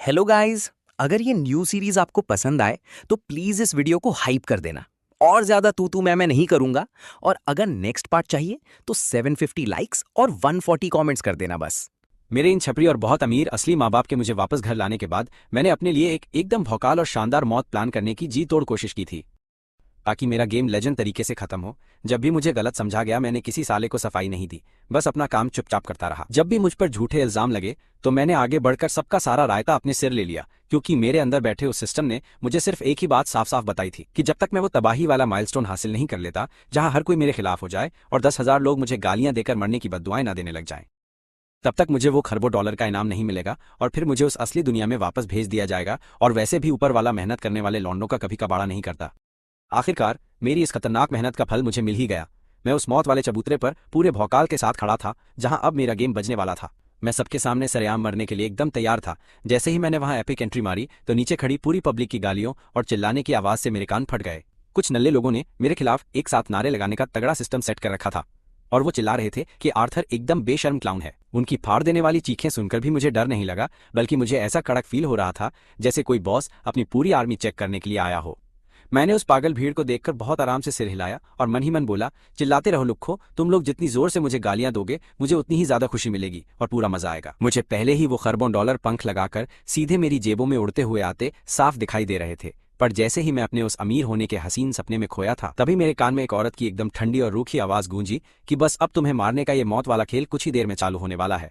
Hello guys. अगर ये new series आपको पसंद आए तो प्लीज इस वीडियो को हाइप कर देना। और ज्यादा तू तू मैं नहीं करूंगा। और अगर नेक्स्ट पार्ट चाहिए तो 750 लाइक्स और 140 कमेंट्स कर देना बस। मेरे इन छपरी और बहुत अमीर असली माँ बाप के मुझे वापस घर लाने के बाद मैंने अपने लिए एक एकदम भौकाल और शानदार मौत प्लान करने की जी तोड़ कोशिश की थी, ताकि मेरा गेम लेजेंड तरीके से खत्म हो। जब भी मुझे गलत समझा गया मैंने किसी साले को सफाई नहीं दी, बस अपना काम चुपचाप करता रहा। जब भी मुझ पर झूठे इल्जाम लगे तो मैंने आगे बढ़कर सबका सारा रायता अपने सिर ले लिया, क्योंकि मेरे अंदर बैठे उस सिस्टम ने मुझे सिर्फ एक ही बात साफ साफ बताई थी कि जब तक मैं वो तबाही वाला माइलस्टोन हासिल नहीं कर लेता जहां हर कोई मेरे खिलाफ हो जाए और 10,000 लोग मुझे गालियां देकर मरने की बद्दुआएं ना देने लग जाएं, तब तक मुझे वो खरबों डॉलर का इनाम नहीं मिलेगा और फिर मुझे उस असली दुनिया में वापस भेज दिया जाएगा। और वैसे भी ऊपर वाला मेहनत करने वाले लौंडों का कभी कबाड़ा नहीं करता। आखिरकार मेरी इस खतरनाक मेहनत का फल मुझे मिल ही गया। मैं उस मौत वाले चबूतरे पर पूरे भौकाल के साथ खड़ा था जहां अब मेरा गेम बजने वाला था। मैं सबके सामने सरेआम मरने के लिए एकदम तैयार था। जैसे ही मैंने वहां एपिक एंट्री मारी तो नीचे खड़ी पूरी पब्लिक की गालियों और चिल्लाने की आवाज से मेरे कान फट गए। कुछ नल्ले लोगों ने मेरे खिलाफ एक साथ नारे लगाने का तगड़ा सिस्टम सेट कर रखा था और वो चिल्ला रहे थे कि आर्थर एकदम बेशर्म क्लाउन है। उनकी फाड़ देने वाली चीखें सुनकर भी मुझे डर नहीं लगा, बल्कि मुझे ऐसा कड़क फील हो रहा था जैसे कोई बॉस अपनी पूरी आर्मी चेक करने के लिए आया हो। मैंने उस पागल भीड़ को देखकर बहुत आराम से सिर हिलाया और मन ही मन बोला, चिल्लाते रहो लुक्खो, तुम लोग जितनी जोर से मुझे गालियां दोगे मुझे उतनी ही ज्यादा खुशी मिलेगी और पूरा मजा आएगा। मुझे पहले ही वो खरबों डॉलर पंख लगाकर सीधे मेरी जेबों में उड़ते हुए आते साफ दिखाई दे रहे थे। पर जैसे ही मैं अपने उस अमीर होने के हसीन सपने में खोया था तभी मेरे कान में एक औरत की एकदम ठंडी और रूखी आवाज गूंजी कि बस अब तुम्हें मारने का ये मौत वाला खेल कुछ ही देर में चालू होने वाला है।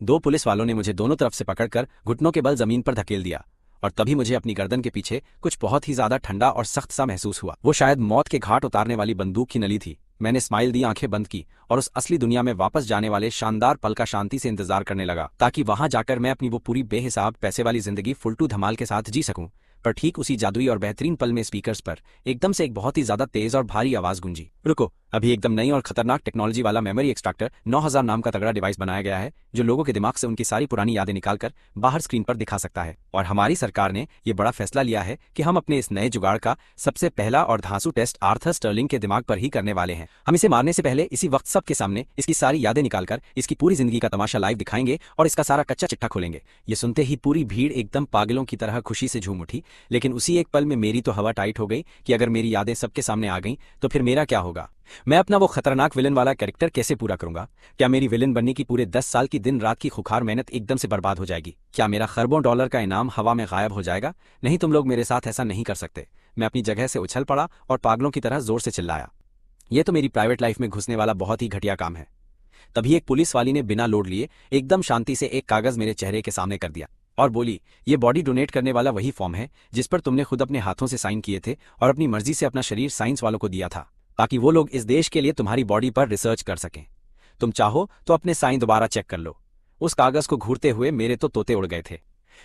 दो पुलिस वालों ने मुझे दोनों तरफ से पकड़कर घुटनों के बल जमीन पर धकेल दिया और तभी मुझे अपनी गर्दन के पीछे कुछ बहुत ही ज्यादा ठंडा और सख्त सा महसूस हुआ। वो शायद मौत के घाट उतारने वाली बंदूक की नली थी। मैंने स्माइल दी, आंखें बंद की और उस असली दुनिया में वापस जाने वाले शानदार पल का शांति से इंतजार करने लगा, ताकि वहां जाकर मैं अपनी वो पूरी बेहिसाब पैसे वाली जिंदगी फुलटू धमाल के साथ जी सकूं। पर ठीक उसी जादुई और बेहतरीन पल में स्पीकर्स पर एकदम से एक बहुत ही ज्यादा तेज और भारी आवाज गूंजी, रुको, अभी एकदम नई और खतरनाक टेक्नोलॉजी वाला मेमोरी एक्सट्रैक्टर 9000 नाम का तगड़ा डिवाइस बनाया गया है जो लोगों के दिमाग से उनकी सारी पुरानी यादें निकालकर बाहर स्क्रीन पर दिखा सकता है। और हमारी सरकार ने यह बड़ा फैसला लिया है कि हम अपने इस नए जुगाड़ का सबसे पहला और धांसू टेस्ट आर्थर स्टर्लिंग के दिमाग पर ही करने वाले हैं। हम इसे मारने से पहले इसी वक्त सबके सामने इसकी सारी यादें निकालकर इसकी पूरी जिंदगी का तमाशा लाइव दिखाएंगे और इसका सारा कच्चा चिट्ठा खोलेंगे। ये सुनते ही पूरी भीड़ एकदम पागलों की तरह खुशी से झूम उठी, लेकिन उसी एक पल में मेरी तो हवा टाइट हो गई कि अगर मेरी यादें सबके सामने आ गईं तो फिर मेरा क्या होगा। मैं अपना वो खतरनाक विलन वाला कैरेक्टर कैसे पूरा करूंगा? क्या मेरी विलन बनने की पूरे 10 साल की दिन रात की खुखार मेहनत एकदम से बर्बाद हो जाएगी? क्या मेरा खरबों डॉलर का इनाम हवा में गायब हो जाएगा? नहीं, तुम लोग मेरे साथ ऐसा नहीं कर सकते। मैं अपनी जगह से उछल पड़ा और पागलों की तरह जोर से चिल्लाया, यह तो मेरी प्राइवेट लाइफ में घुसने वाला बहुत ही घटिया काम है। तभी एक पुलिस वाली ने बिना लोड लिए एकदम शांति से एक कागज मेरे चेहरे के सामने कर दिया और बोली, ये बॉडी डोनेट करने वाला वही फॉर्म है जिस पर तुमने खुद अपने हाथों से साइन किए थे और अपनी मर्जी से अपना शरीर साइंस वालों को दिया था, ताकि वो लोग इस देश के लिए तुम्हारी बॉडी पर रिसर्च कर सकें। तुम चाहो तो अपने साइन दोबारा चेक कर लो। उस कागज को घूरते हुए मेरे तो तोते उड़ गए थे।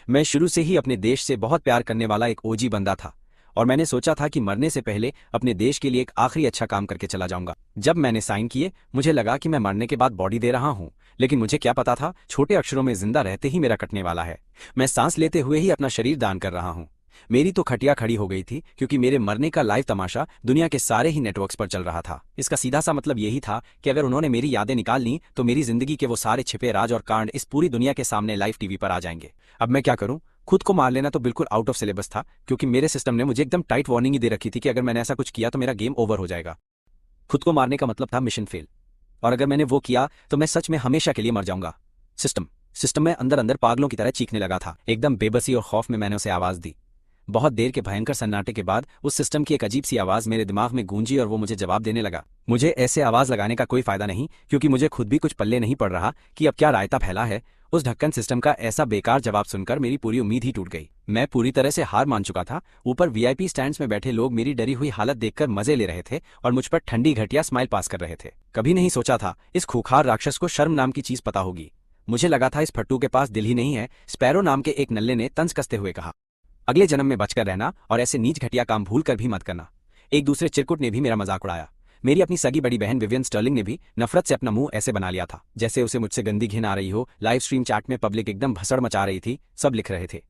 मैं शुरू से ही अपने देश से बहुत प्यार करने वाला एक ओजी बंदा था और मैंने सोचा था कि मरने से पहले अपने देश के लिए एक आखिरी अच्छा काम करके चला जाऊंगा। जब मैंने साइन किए मुझे लगा कि मैं मरने के बाद बॉडी दे रहा हूं, लेकिन मुझे क्या पता था छोटे अक्षरों में जिंदा रहते ही मेरा कटने वाला है। मैं सांस लेते हुए ही अपना शरीर दान कर रहा हूं। मेरी तो खटिया खड़ी हो गई थी, क्योंकि मेरे मरने का लाइव तमाशा दुनिया के सारे ही नेटवर्क्स पर चल रहा था। इसका सीधा सा मतलब यही था कि अगर उन्होंने मेरी यादें निकाल ली तो मेरी जिंदगी के वो सारे छिपे राज और कांड इस पूरी दुनिया के सामने लाइव टीवी पर आ जाएंगे। अब मैं क्या करूं? खुद को मार लेना तो बिल्कुल आउट ऑफ सिलेबस था, क्योंकि मेरे सिस्टम ने मुझे एकदम टाइट वार्निंग ही दे रखी थी कि अगर मैंने ऐसा कुछ किया तो मेरा गेम ओवर हो जाएगा। खुद को मारने का मतलब था मिशन फेल, और अगर मैंने वो किया तो मैं सच में हमेशा के लिए मर जाऊंगा। सिस्टम में अंदर अंदर पागलों की तरह चीखने लगा था। एकदम बेबसी और खौफ में मैंने उसे आवाज दी। बहुत देर के भयंकर सन्नाटे के बाद उस सिस्टम की एक अजीब सी आवाज मेरे दिमाग में गूंजी और वो मुझे जवाब देने लगा। मुझे ऐसे आवाज लगाने का कोई फायदा नहीं, क्योंकि मुझे खुद भी कुछ पल्ले नहीं पड़ रहा कि अब क्या रायता फैला है। उस ढक्कन सिस्टम का ऐसा बेकार जवाब सुनकर मेरी पूरी उम्मीद ही टूट गई। मैं पूरी तरह से हार मान चुका था। ऊपर वीआईपी स्टैंड्स में बैठे लोग मेरी डरी हुई हालत देखकर मजे ले रहे थे और मुझ पर ठंडी घटिया स्माइल पास कर रहे थे। कभी नहीं सोचा था इस खूंखार राक्षस को शर्म नाम की चीज पता होगी। मुझे लगा था इस फट्टू के पास दिल ही नहीं है। स्पैरो नाम के एक नल्ले ने तंज कसते हुए कहा, अगले जन्म में बचकर रहना और ऐसे नीच घटिया काम भूल कर भी मत करना। एक दूसरे चिरकुट ने भी मेरा मजाक उड़ाया। मेरी अपनी सगी बड़ी बहन विवियन स्टर्लिंग ने भी नफरत से अपना मुंह ऐसे बना लिया था जैसे उसे मुझसे गंदी घिन आ रही हो। लाइव स्ट्रीम चैट में पब्लिक एकदम भसड़ मचा रही थी। सब लिख रहे थे,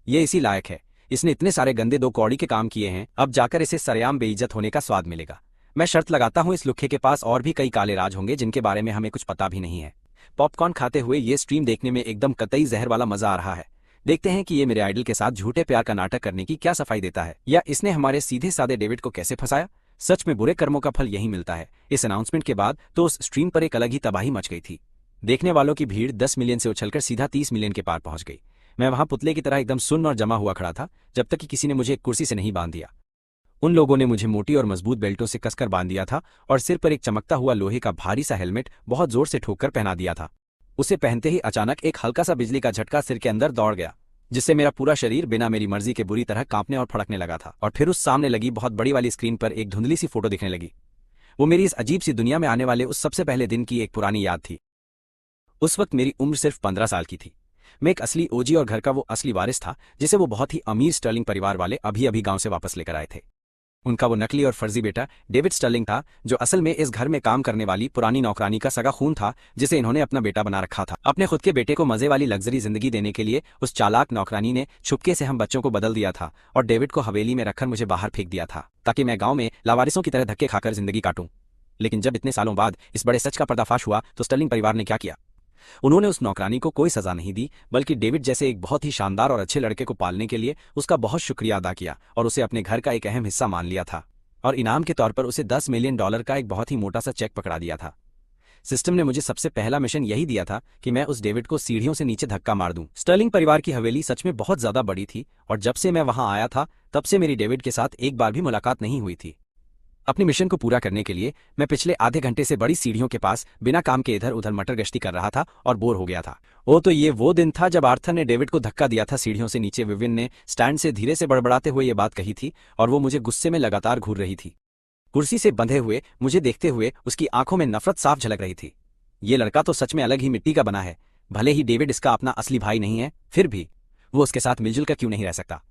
ये इसी लायक है, इसने इतने सारे गंदे दो कौड़ी के काम किए हैं, अब जाकर इसे सरेआम बेइज्जत होने का स्वाद मिलेगा। मैं शर्त लगाता हूं इस लुखे के पास और भी कई काले राज होंगे जिनके बारे में हमें कुछ पता भी नहीं है। पॉपकॉर्न खाते हुए ये स्ट्रीम देखने में एकदम कतई जहर वाला मजा आ रहा है। देखते हैं कि ये मेरे आइडल के साथ झूठे प्यार का नाटक करने की क्या सफाई देता है, या इसने हमारे सीधे साधे डेविड को कैसे फंसाया। सच में बुरे कर्मों का फल यही मिलता है। इस अनाउंसमेंट के बाद तो उस स्ट्रीम पर एक अलग ही तबाही मच गई थी। देखने वालों की भीड़ 10 मिलियन से उछलकर सीधा 30 मिलियन के पार पहुंच गई। मैं वहां पुतले की तरह एकदम सुन्न और जमा हुआ खड़ा था, जब तक कि किसी ने मुझे एक कुर्सी से नहीं बांध दिया। उन लोगों ने मुझे मोटी और मजबूत बेल्टों से कसकर बांध दिया था और सिर पर एक चमकता हुआ लोहे का भारी सा हेलमेट बहुत जोर से ठोककर पहना दिया था। उसे पहनते ही अचानक एक हल्का सा बिजली का झटका सिर के अंदर दौड़ गया, जिससे मेरा पूरा शरीर बिना मेरी मर्जी के बुरी तरह कांपने और फड़कने लगा था। और फिर उस सामने लगी बहुत बड़ी वाली स्क्रीन पर एक धुंधली सी फोटो दिखने लगी। वो मेरी इस अजीब सी दुनिया में आने वाले उस सबसे पहले दिन की एक पुरानी याद थी। उस वक्त मेरी उम्र सिर्फ 15 साल की थी। मैं एक असली ओजी और घर का वो असली वारिस था जिसे वो बहुत ही अमीर स्टर्लिंग परिवार वाले अभी अभी गांव से वापस लेकर आए थे। उनका वो नकली और फर्जी बेटा डेविड स्टर्लिंग था, जो असल में इस घर में काम करने वाली पुरानी नौकरानी का सगा खून था, जिसे इन्होंने अपना बेटा बना रखा था। अपने खुद के बेटे को मजे वाली लग्जरी जिंदगी देने के लिए उस चालाक नौकरानी ने छुपके से हम बच्चों को बदल दिया था और डेविड को हवेली में रखकर मुझे बाहर फेंक दिया था, ताकि मैं गाँव में लावारिसों की तरह धक्के खाकर जिंदगी काटूं। लेकिन जब इतने सालों बाद इस बड़े सच का पर्दाफाश हुआ तो स्टर्लिंग परिवार ने क्या किया। उन्होंने उस नौकरानी को कोई सजा नहीं दी, बल्कि डेविड जैसे एक बहुत ही शानदार और अच्छे लड़के को पालने के लिए उसका बहुत शुक्रिया अदा किया और उसे अपने घर का एक अहम हिस्सा मान लिया था। और इनाम के तौर पर उसे $10 मिलियन का एक बहुत ही मोटा सा चेक पकड़ा दिया था। सिस्टम ने मुझे सबसे पहला मिशन यही दिया था कि मैं उस डेविड को सीढ़ियों से नीचे धक्का मार दूं। स्टर्लिंग परिवार की हवेली सच में बहुत ज्यादा बड़ी थी और जब से मैं वहां आया था तब से मेरी डेविड के साथ एक बार भी मुलाकात नहीं हुई थी। अपनी मिशन को पूरा करने के लिए मैं पिछले आधे घंटे से बड़ी सीढ़ियों के पास बिना काम के इधर उधर मटर गश्ती कर रहा था और बोर हो गया था। तो ये वो दिन था जब आर्थर ने डेविड को धक्का दिया था सीढ़ियों से नीचे। विविन ने स्टैंड से धीरे से बड़बड़ाते हुए ये बात कही थी और वो मुझे गुस्से में लगातार घूर रही थी। कुर्सी से बंधे हुए मुझे देखते हुए उसकी आंखों में नफरत साफ झलक रही थी। ये लड़का तो सच में अलग ही मिट्टी का बना है। भले ही डेविड इसका अपना असली भाई नहीं है, फिर भी वो उसके साथ मिलजुल कर क्यों नहीं रह सकता।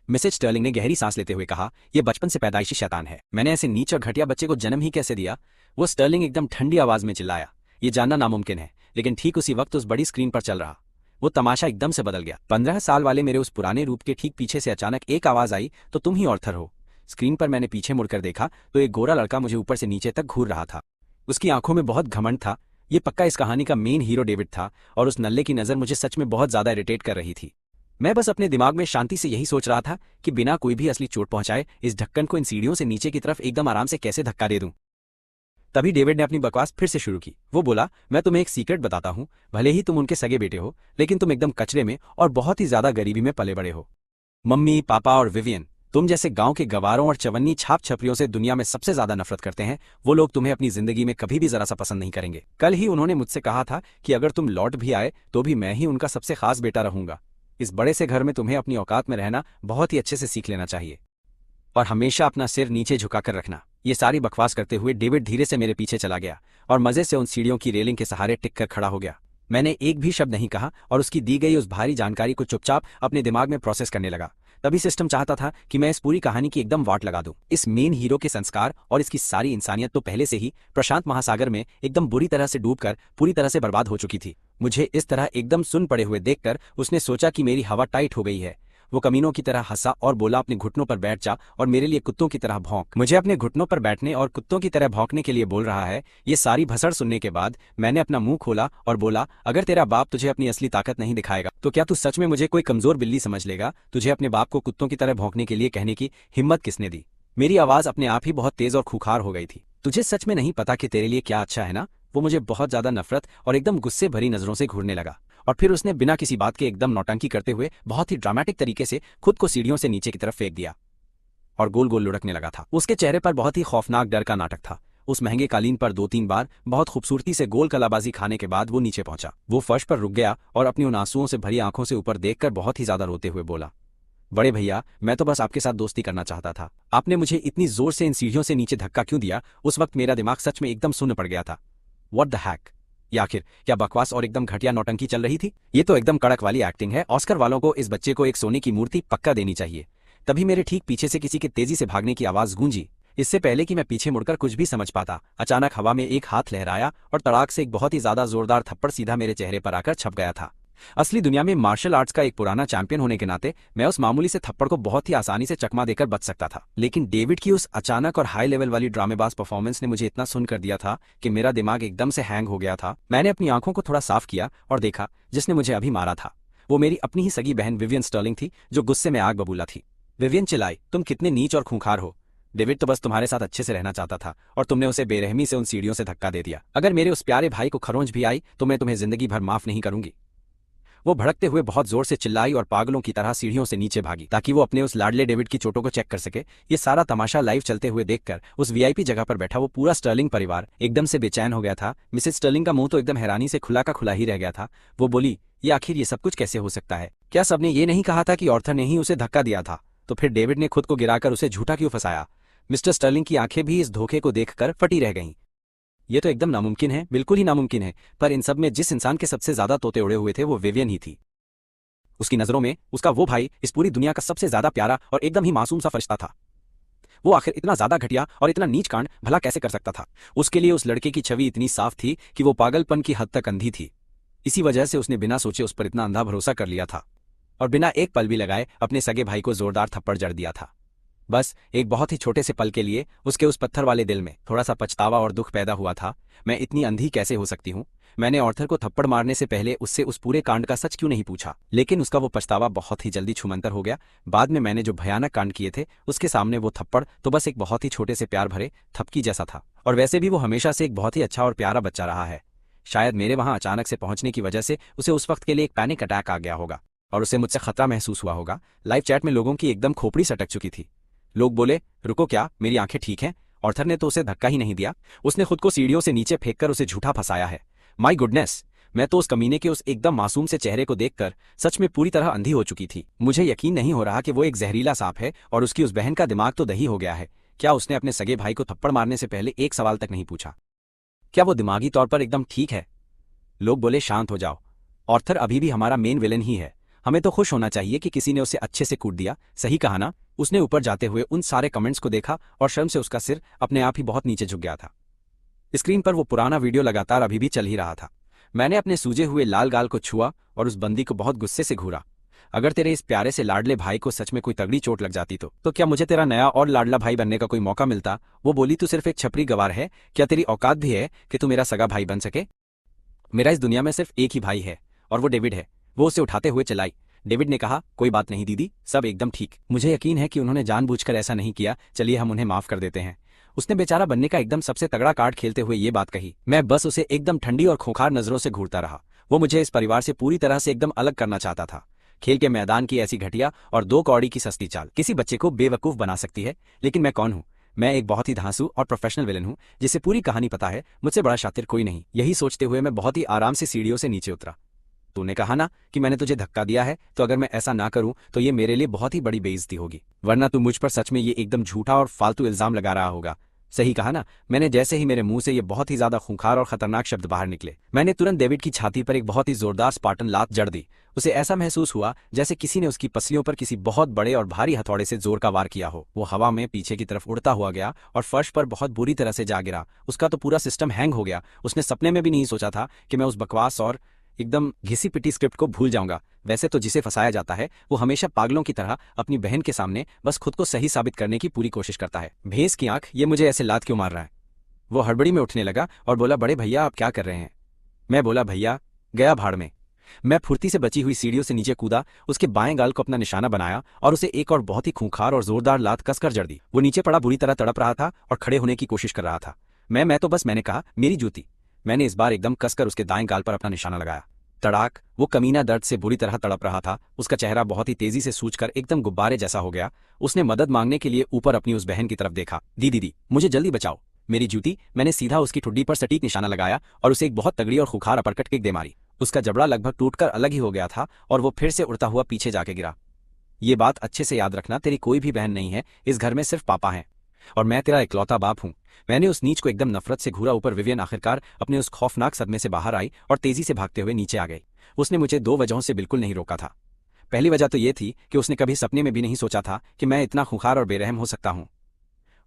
मिसेज स्टर्लिंग ने गहरी सांस लेते हुए कहा, यह बचपन से पैदाइशी शैतान है। मैंने ऐसे नीच और घटिया बच्चे को जन्म ही कैसे दिया। वो स्टर्लिंग एकदम ठंडी आवाज में चिल्लाया। ये जानना नामुमकिन है, लेकिन ठीक उसी वक्त उस बड़ी स्क्रीन पर चल रहा वो तमाशा एकदम से बदल गया। 15 साल वाले मेरे उस पुराने रूप के ठीक पीछे से अचानक एक आवाज आई, तो तुम ही आर्थर हो। स्क्रीन पर मैंने पीछे मुड़कर देखा तो एक गोरा लड़का मुझे ऊपर से नीचे तक घूर रहा था। उसकी आंखों में बहुत घमंड था। ये पक्का इस कहानी का मेन हीरो डेविड था और उस नल्ले की नजर मुझे सच में बहुत ज्यादा इरिटेट कर रही थी। मैं बस अपने दिमाग में शांति से यही सोच रहा था कि बिना कोई भी असली चोट पहुंचाए इस ढक्कन को इन सीढ़ियों से नीचे की तरफ एकदम आराम से कैसे धक्का दे दूं। तभी डेविड ने अपनी बकवास फिर से शुरू की। वो बोला, मैं तुम्हें एक सीक्रेट बताता हूं। भले ही तुम उनके सगे बेटे हो, लेकिन तुम एकदम कचरे में और बहुत ही ज्यादा गरीबी में पले बड़े हो। मम्मी, पापा और विवियन, तुम जैसे गांव के गवारों और चवन्नी छाप छपरियों से दुनिया में सबसे ज्यादा नफरत करते हैं। वो लोग तुम्हें अपनी जिंदगी में कभी भी जरा सा पसंद नहीं करेंगे। कल ही उन्होंने मुझसे कहा था कि अगर तुम लौट भी आए तो भी मैं ही उनका सबसे खास बेटा रहूंगा। इस बड़े से घर में तुम्हें अपनी औकात में रहना बहुत ही अच्छे से सीख लेना चाहिए और हमेशा अपना सिर नीचे झुकाकर रखना। ये सारी बकवास करते हुए डेविड धीरे से मेरे पीछे चला गया और मजे से उन सीढ़ियों की रेलिंग के सहारे टिक कर खड़ा हो गया। मैंने एक भी शब्द नहीं कहा और उसकी दी गई उस भारी जानकारी को चुपचाप अपने दिमाग में प्रोसेस करने लगा। तभी सिस्टम चाहता था कि मैं इस पूरी कहानी की एकदम वाट लगा दूं। इस मेन हीरो के संस्कार और इसकी सारी इंसानियत तो पहले से ही प्रशांत महासागर में एकदम बुरी तरह से डूबकर पूरी तरह से बर्बाद हो चुकी थी। मुझे इस तरह एकदम सुन पड़े हुए देखकर उसने सोचा कि मेरी हवा टाइट हो गई है। वो कमीनों की तरह हंसा और बोला, अपने घुटनों पर बैठ जा और मेरे लिए कुत्तों की तरह भौंक। मुझे अपने घुटनों पर बैठने और कुत्तों की तरह भौंकने के लिए बोल रहा है। ये सारी भसड़ सुनने के बाद मैंने अपना मुंह खोला और बोला, अगर तेरा बाप तुझे अपनी असली ताकत नहीं दिखाएगा तो क्या तू सच में मुझे कोई कमजोर बिल्ली समझ लेगा। तुझे अपने बाप को कुत्तों की तरह भौंकने के लिए कहने की हिम्मत किसने दी। मेरी आवाज अपने आप ही बहुत तेज और खूंखार हो गई थी। तुझे सच में नहीं पता कि तेरे लिए क्या अच्छा है ना। वो मुझे बहुत ज्यादा नफरत और एकदम गुस्से भरी नजरों से घूरने लगा और फिर उसने बिना किसी बात के एकदम नौटंकी करते हुए बहुत ही ड्रामेटिक तरीके से खुद को सीढ़ियों से नीचे की तरफ फेंक दिया और गोल गोल लुढ़कने लगा था। उसके चेहरे पर बहुत ही खौफनाक डर का नाटक था। उस महंगे कालीन पर 2-3 बार बहुत खूबसूरती से गोल कलाबाजी खाने के बाद वो नीचे पहुंचा। वो फर्श पर रुक गया और अपनी उन आंसुओं से भरी आंखों से ऊपर देखकर बहुत ही ज्यादा रोते हुए बोला, बड़े भैया, मैं तो बस आपके साथ दोस्ती करना चाहता था। आपने मुझे इतनी जोर से इन सीढ़ियों से नीचे धक्का क्यों दिया। उस वक्त मेरा दिमाग सच में एकदम सुन्न पड़ गया था। What the hack. या आखिर क्या बकवास और एकदम घटिया नौटंकी चल रही थी। ये तो एकदम कड़क वाली एक्टिंग है। ऑस्कर वालों को इस बच्चे को एक सोने की मूर्ति पक्का देनी चाहिए। तभी मेरे ठीक पीछे से किसी के तेजी से भागने की आवाज गूंजी। इससे पहले कि मैं पीछे मुड़कर कुछ भी समझ पाता, अचानक हवा में एक हाथ लहराया और तड़ाक से एक बहुत ही ज्यादा जोरदार थप्पड़ सीधा मेरे चेहरे पर आकर छप गया था। असली दुनिया में मार्शल आर्ट्स का एक पुराना चैंपियन होने के नाते मैं उस मामूली से थप्पड़ को बहुत ही आसानी से चकमा देकर बच सकता था, लेकिन डेविड की उस अचानक और हाई लेवल वाली ड्रामेबाज परफॉर्मेंस ने मुझे इतना सुन कर दिया था कि मेरा दिमाग एकदम से हैंग हो गया था। मैंने अपनी आंखों को थोड़ा साफ किया और देखा जिसने मुझे अभी मारा था वो मेरी अपनी ही सगी बहन विवियन स्टर्लिंग थी, जो गुस्से में आग बबूला थी। विवियन चिल्लाई, तुम कितने नीच और खूंखार हो। डेविड तो बस तुम्हारे साथ अच्छे से रहना चाहता था और तुमने उसे बेरहमी से उन सीढ़ियों से धक्का दे दिया। अगर मेरे उस प्यारे भाई को खरोंच भी आई तो मैं तुम्हें जिंदगी भर माफ नहीं करूंगी। वो भड़कते हुए बहुत जोर से चिल्लाई और पागलों की तरह सीढ़ियों से नीचे भागी ताकि वो अपने उस लाडले डेविड की चोटों को चेक कर सके। ये सारा तमाशा लाइव चलते हुए देखकर उस वीआईपी जगह पर बैठा वो पूरा स्टर्लिंग परिवार एकदम से बेचैन हो गया था। मिसेस स्टर्लिंग का मुंह तो एकदम हैरानी से खुला का खुला ही रह गया था। वो बोली, ये आखिर ये सब कुछ कैसे हो सकता है? क्या सबने ये नहीं कहा था कि ऑर्थर ने ही उसे धक्का दिया था? तो फिर डेविड ने खुद को गिराकर उसे झूठा क्यों फंसाया? मिस्टर स्टर्लिंग की आंखें भी इस धोखे को देखकर फटी रह गईं। ये तो एकदम नामुमकिन है, बिल्कुल ही नामुमकिन है। पर इन सब में जिस इंसान के सबसे ज्यादा तोते उड़े हुए थे वो विवियन ही थी। उसकी नजरों में उसका वो भाई इस पूरी दुनिया का सबसे ज्यादा प्यारा और एकदम ही मासूम सा फरिश्ता था। वो आखिर इतना ज्यादा घटिया और इतना नीच कांड भला कैसे कर सकता था? उसके लिए उस लड़के की छवि इतनी साफ थी कि वो पागलपन की हद तक अंधी थी। इसी वजह से उसने बिना सोचे उस पर इतना अंधा भरोसा कर लिया था और बिना एक पल भी लगाए अपने सगे भाई को जोरदार थप्पड़ जड़ दिया था। बस एक बहुत ही छोटे से पल के लिए उसके उस पत्थर वाले दिल में थोड़ा सा पछतावा और दुख पैदा हुआ था। मैं इतनी अंधी कैसे हो सकती हूँ? मैंने ऑर्थर को थप्पड़ मारने से पहले उससे उस पूरे कांड का सच क्यों नहीं पूछा? लेकिन उसका वो पछतावा बहुत ही जल्दी छूमंतर हो गया। बाद में मैंने जो भयानक कांड किए थे उसके सामने वो थप्पड़ तो बस एक बहुत ही छोटे से प्यार भरे थपकी जैसा था। और वैसे भी वो हमेशा से एक बहुत ही अच्छा और प्यारा बच्चा रहा है। शायद मेरे वहां अचानक से पहुंचने की वजह से उसे उस वक्त के लिए एक पैनिक अटैक आ गया होगा और उसे मुझसे खतरा महसूस हुआ होगा। लाइव चैट में लोगों की एकदम खोपड़ी सटक चुकी थी। लोग बोले, रुको, क्या मेरी आंखें ठीक हैं? ऑर्थर ने तो उसे धक्का ही नहीं दिया, उसने खुद को सीढ़ियों से नीचे फेंककर उसे झूठा फंसाया है। माय गुडनेस, मैं तो उस कमीने के उस एकदम मासूम से चेहरे को देखकर सच में पूरी तरह अंधी हो चुकी थी। मुझे यकीन नहीं हो रहा कि वो एक जहरीला सांप है और उसकी उस बहन का दिमाग तो दही हो गया है। क्या उसने अपने सगे भाई को थप्पड़ मारने से पहले एक सवाल तक नहीं पूछा? क्या वो दिमागी तौर पर एकदम ठीक है? लोग बोले, शांत हो जाओ, ऑर्थर अभी भी हमारा मेन विलेन ही है। हमें तो खुश होना चाहिए कि किसी ने उसे अच्छे से कूट दिया। सही कहा ना? उसने ऊपर जाते हुए उन सारे कमेंट्स को देखा और शर्म से उसका सिर अपने आप ही बहुत नीचे झुक गया था। स्क्रीन पर वो पुराना वीडियो लगातार अभी भी चल ही रहा था। मैंने अपने सूजे हुए लाल गाल को छुआ और उस बंदी को बहुत गुस्से से घूरा। अगर तेरे इस प्यारे से लाडले भाई को सच में कोई तगड़ी चोट लग जाती तो क्या मुझे तेरा नया और लाडला भाई बनने का कोई मौका मिलता? वो बोली, तू सिर्फ एक छपरी गवार है। क्या तेरी औकात भी है कि तू मेरा सगा भाई बन सके? मेरा इस दुनिया में सिर्फ एक ही भाई है और वो डेविड है। वो उसे उठाते हुए चलाई। डेविड ने कहा, कोई बात नहीं दीदी, सब एकदम ठीक। मुझे यकीन है कि उन्होंने जानबूझकर ऐसा नहीं किया। चलिए हम उन्हें माफ कर देते हैं। उसने बेचारा बनने का एकदम सबसे तगड़ा कार्ड खेलते हुए ये बात कही। मैं बस उसे एकदम ठंडी और खूंखार नजरों से घूरता रहा। वो मुझे इस परिवार से पूरी तरह से एकदम अलग करना चाहता था। खेल के मैदान की ऐसी घटिया और दो कौड़ी की सस्ती चाल किसी बच्चे को बेवकूफ बना सकती है। लेकिन मैं कौन हूँ? मैं एक बहुत ही धांसू और प्रोफेशनल विलन हूँ जिसे पूरी कहानी पता है। मुझसे बड़ा शातिर कोई नहीं। यही सोचते हुए मैं बहुत ही आराम से सीढ़ियों से नीचे उतरा। तूने कहा ना कि मैंने तुझे धक्का दिया है, तो अगर मैं ऐसा ना करूं तो ये मेरे लिए बहुत ही बड़ी बेइज्जती होगी। वरना तू मुझ पर सच में ये एकदम झूठा और फालतू इल्जाम लगा रहा होगा। सही कहा ना? मैंने जैसे ही मेरे मुंह से ये बहुत ही ज्यादा खूंखार और खतरनाक शब्द बाहर निकले, मैंने तुरंत डेविड की छाती पर एक बहुत ही जोरदार स्पार्टन लात जड़ दी। उसे ऐसा महसूस हुआ जैसे किसी ने उसकी पसलियों पर किसी बहुत बड़े और भारी हथौड़े से जोर का वार किया हो। वो हवा में पीछे की तरफ उड़ता हुआ गया और फर्श पर बहुत बुरी तरह से जा गिरा। उसका तो पूरा सिस्टम हैंग हो गया। उसने सपने में भी नहीं सोचा था कि मैं उस बकवास और एकदम घिसी पिटी स्क्रिप्ट को भूल जाऊंगा। वैसे तो जिसे फंसाया जाता है वो हमेशा पागलों की तरह अपनी बहन के सामने बस खुद को सही साबित करने की पूरी कोशिश करता है। भैंस की आंख, ये मुझे ऐसे लात क्यों मार रहा है? वो हड़बड़ी में उठने लगा और बोला, बड़े भैया आप क्या कर रहे हैं? मैं बोला, भैया गया भाड़ में। मैं फुर्ती से बची हुई सीढ़ियों से नीचे कूदा, उसके बाएं गाल को अपना निशाना बनाया और उसे एक और बहुत ही खूंखार और जोरदार लात कसकर जड़ दी। वो नीचे पड़ा बुरी तरह तड़प रहा था और खड़े होने की कोशिश कर रहा था। मैंने कहा, मेरी जूती। मैंने इस बार एकदम कसकर उसके दाएं गाल पर अपना निशाना लगाया। तड़ाक! वो कमीना दर्द से बुरी तरह तड़प रहा था। उसका चेहरा बहुत ही तेजी से सूजकर एकदम गुब्बारे जैसा हो गया। उसने मदद मांगने के लिए ऊपर अपनी उस बहन की तरफ देखा। दीदी, मुझे जल्दी बचाओ, मेरी जूती। मैंने सीधा उसकी ठुड्डी पर सटीक निशाना लगाया और उसे एक बहुत तगड़ी और खुखार अपरकट किक दे मारी। उसका जबड़ा लगभग टूटकर अलग ही हो गया था और वो फिर से उड़ता हुआ पीछे जाके गिरा। ये बात अच्छे से याद रखना, तेरी कोई भी बहन नहीं है। इस घर में सिर्फ पापा हैं और मैं तेरा इकलौता बाप हूँ। मैंने उस नीच को एकदम नफरत से घूरा। ऊपर विवियन आखिरकार अपने उस खौफनाक सदमे से बाहर आई और तेजी से भागते हुए नीचे आ गई। उसने मुझे दो वजहों से बिल्कुल नहीं रोका था। पहली वजह तो ये थी कि उसने कभी सपने में भी नहीं सोचा था कि मैं इतना खूंखार और बेरहम हो सकता हूँ।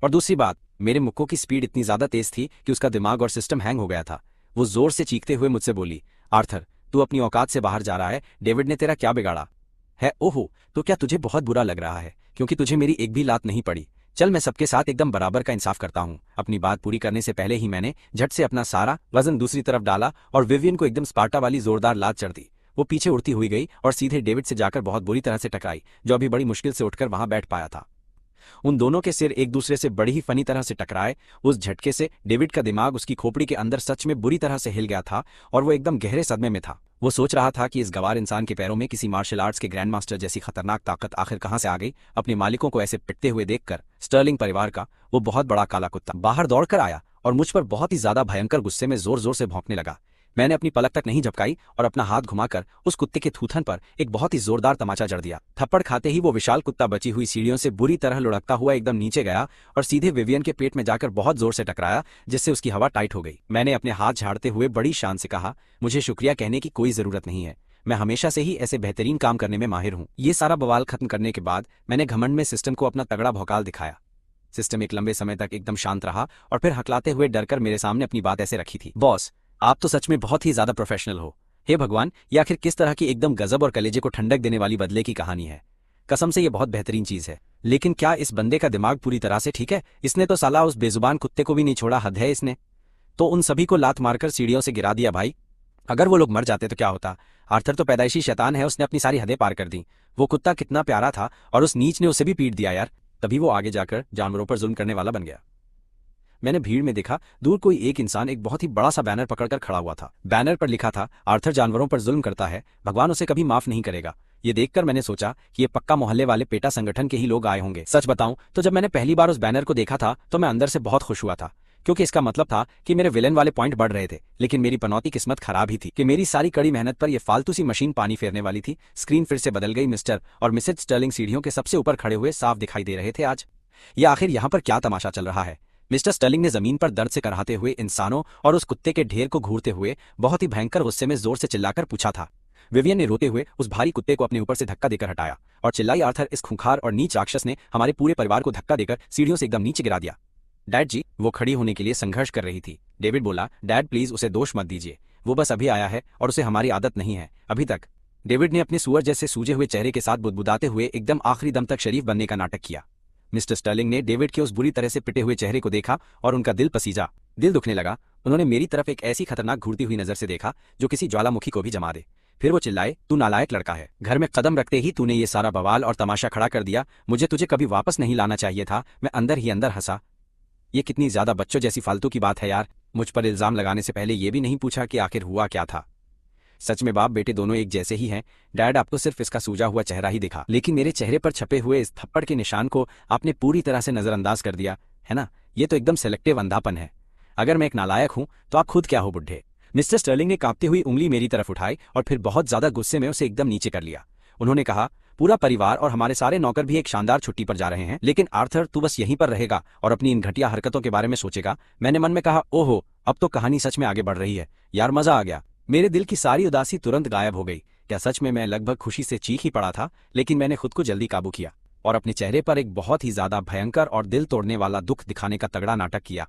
और दूसरी बात, मेरे मुक्कों की स्पीड इतनी ज्यादा तेज थी कि उसका दिमाग और सिस्टम हैंग हो गया था। वो जोर से चीखते हुए मुझसे बोली, आर्थर तू अपनी औकात से बाहर जा रहा है। डेविड ने तेरा क्या बिगाड़ा है? ओहो, तो क्या तुझे बहुत बुरा लग रहा है क्योंकि तुझे मेरी एक भी लात नहीं पड़ी? चल मैं सबके साथ एकदम बराबर का इंसाफ करता हूँ। अपनी बात पूरी करने से पहले ही मैंने झट से अपना सारा वजन दूसरी तरफ डाला और विवियन को एकदम स्पार्टा वाली जोरदार लात चढ़ दी। वो पीछे उड़ती हुई गई और सीधे डेविड से जाकर बहुत बुरी तरह से टकराई, जो अभी बड़ी मुश्किल से उठकर वहां बैठ पाया था। उन दोनों के सिर एक दूसरे से बड़ी ही फनी तरह से टकराए। उस झटके से डेविड का दिमाग उसकी खोपड़ी के अंदर सच में बुरी तरह से हिल गया था और वो एकदम गहरे सदमे में था। वो सोच रहा था कि इस गवार इंसान के पैरों में किसी मार्शल आर्ट्स के ग्रैंड मास्टर जैसी खतरनाक ताकत आखिर कहां से आ गई। अपने मालिकों को ऐसे पिटते हुए देखकर स्टर्लिंग परिवार का वो बहुत बड़ा काला कुत्ता बाहर दौड़कर आया और मुझ पर बहुत ही ज्यादा भयंकर गुस्से में जोर जोर से भौंकने लगा। मैंने अपनी पलक तक नहीं झपकाई और अपना हाथ घुमाकर उस कुत्ते के थूथन पर एक बहुत ही जोरदार तमाचा जड़ दिया। थप्पड़ खाते ही वो विशाल कुत्ता बची हुई सीढ़ियों से बुरी तरह लुढ़कता हुआ एकदम नीचे गया और सीधे विवियन के पेट में जाकर बहुत जोर से टकराया, जिससे उसकी हवा टाइट हो गई। मैंने अपने हाथ झाड़ते हुए बड़ी शान से कहा, मुझे शुक्रिया कहने की कोई जरूरत नहीं है, मैं हमेशा से ही ऐसे बेहतरीन काम करने में माहिर हूँ। ये सारा बवाल खत्म करने के बाद मैंने घमंड में सिस्टम को अपना तगड़ा भौकाल दिखाया। सिस्टम एक लंबे समय तक एकदम शांत रहा और फिर हकलाते हुए डरकर मेरे सामने अपनी बात ऐसे रखी थी, बॉस आप तो सच में बहुत ही ज्यादा प्रोफेशनल हो। हे भगवान, ये आखिर किस तरह की एकदम गजब और कलेजे को ठंडक देने वाली बदले की कहानी है। कसम से ये बहुत बेहतरीन चीज है, लेकिन क्या इस बंदे का दिमाग पूरी तरह से ठीक है? इसने तो साला उस बेजुबान कुत्ते को भी नहीं छोड़ा, हद है। इसने तो उन सभी को लात मारकर सीढ़ियों से गिरा दिया। भाई अगर वो लोग मर जाते तो क्या होता? आर्थर तो पैदाइशी शैतान है, उसने अपनी सारी हदें पार कर दी। वो कुत्ता कितना प्यारा था और उस नीच ने उसे भी पीट दिया यार। तभी वो आगे जाकर जानवरों पर जुल्म करने वाला बन गया। मैंने भीड़ में देखा, दूर कोई एक इंसान एक बहुत ही बड़ा सा बैनर पकड़कर खड़ा हुआ था। बैनर पर लिखा था, आर्थर जानवरों पर जुल्म करता है, भगवान उसे कभी माफ नहीं करेगा। ये देखकर मैंने सोचा कि ये पक्का मोहल्ले वाले पेटा संगठन के ही लोग आए होंगे। सच बताऊं तो जब मैंने पहली बार उस बैनर को देखा था तो मैं अंदर से बहुत खुश हुआ था, क्योंकि इसका मतलब था कि मेरे विलेन वाले पॉइंट बढ़ रहे थे। लेकिन मेरी पनौती किस्मत खराब ही थी कि मेरी सारी कड़ी मेहनत पर यह फालतू सी मशीन पानी फेरने वाली थी। स्क्रीन फिर से बदल गई। मिस्टर और मिसेज स्टर्लिंग सीढ़ियों के सबसे ऊपर खड़े हुए साफ दिखाई दे रहे थे। आज ये आखिर यहाँ पर क्या तमाशा चल रहा है? मिस्टर स्टर्लिंग ने जमीन पर दर्द से कराहते हुए इंसानों और उस कुत्ते के ढेर को घूरते हुए बहुत ही भयंकर गुस्से में जोर से चिल्लाकर पूछा था। विवियन ने रोते हुए उस भारी कुत्ते को अपने ऊपर से धक्का देकर हटाया और चिल्लाई, आर्थर इस खूंखार और नीच राक्षस ने हमारे पूरे परिवार को धक्का देकर सीढ़ियों से एकदम नीचे गिरा दिया। डैड जी, वो खड़ी होने के लिए संघर्ष कर रही थी। डेविड बोला, डैड प्लीज उसे दोष मत दीजिए, वो बस अभी आया है और उसे हमारी आदत नहीं है अभी तक। डेविड ने अपने सुअर जैसे सूजे हुए चेहरे के साथ बुदबुदाते हुए एकदम आखिरी दम तक शरीफ बनने का नाटक किया। मिस्टर स्टर्लिंग ने डेविड के उस बुरी तरह से पिटे हुए चेहरे को देखा और उनका दिल दुखने लगा। उन्होंने मेरी तरफ एक ऐसी खतरनाक घूरती हुई नजर से देखा जो किसी ज्वालामुखी को भी जमा दे। फिर वो चिल्लाए, तू नालायक लड़का है, घर में कदम रखते ही तूने ये सारा बवाल और तमाशा खड़ा कर दिया। मुझे तुझे कभी वापस नहीं लाना चाहिए था। मैं अंदर ही अंदर हंसा। ये कितनी ज्यादा बच्चों जैसी फालतू की बात है यार। मुझ पर इल्जाम लगाने से पहले ये भी नहीं पूछा कि आखिर हुआ क्या था। सच में बाप बेटे दोनों एक जैसे ही हैं। डैड, आपको सिर्फ इसका सूजा हुआ चेहरा ही दिखा, लेकिन मेरे चेहरे पर छपे हुए इस थप्पड़ के निशान को आपने पूरी तरह से नजरअंदाज कर दिया है ना। ये तो एकदम सेलेक्टिव अंधापन है। अगर मैं एक नालायक हूं तो आप खुद क्या हो बुड्ढे? मिस्टर स्टर्लिंग ने कांपती हुई उंगली मेरी तरफ उठाई और फिर बहुत ज्यादा गुस्से में उसे एकदम नीचे कर लिया। उन्होंने कहा, पूरा परिवार और हमारे सारे नौकर भी एक शानदार छुट्टी पर जा रहे हैं, लेकिन आर्थर तू बस यहीं पर रहेगा और अपनी इन घटिया हरकतों के बारे में सोचेगा। मैंने मन में कहा, ओहो, अब तो कहानी सच में आगे बढ़ रही है यार, मजा आ गया। मेरे दिल की सारी उदासी तुरंत गायब हो गई। क्या सच में मैं लगभग खुशी से चीख ही पड़ा था? लेकिन मैंने खुद को जल्दी काबू किया और अपने चेहरे पर एक बहुत ही ज्यादा भयंकर और दिल तोड़ने वाला दुख दिखाने का तगड़ा नाटक किया।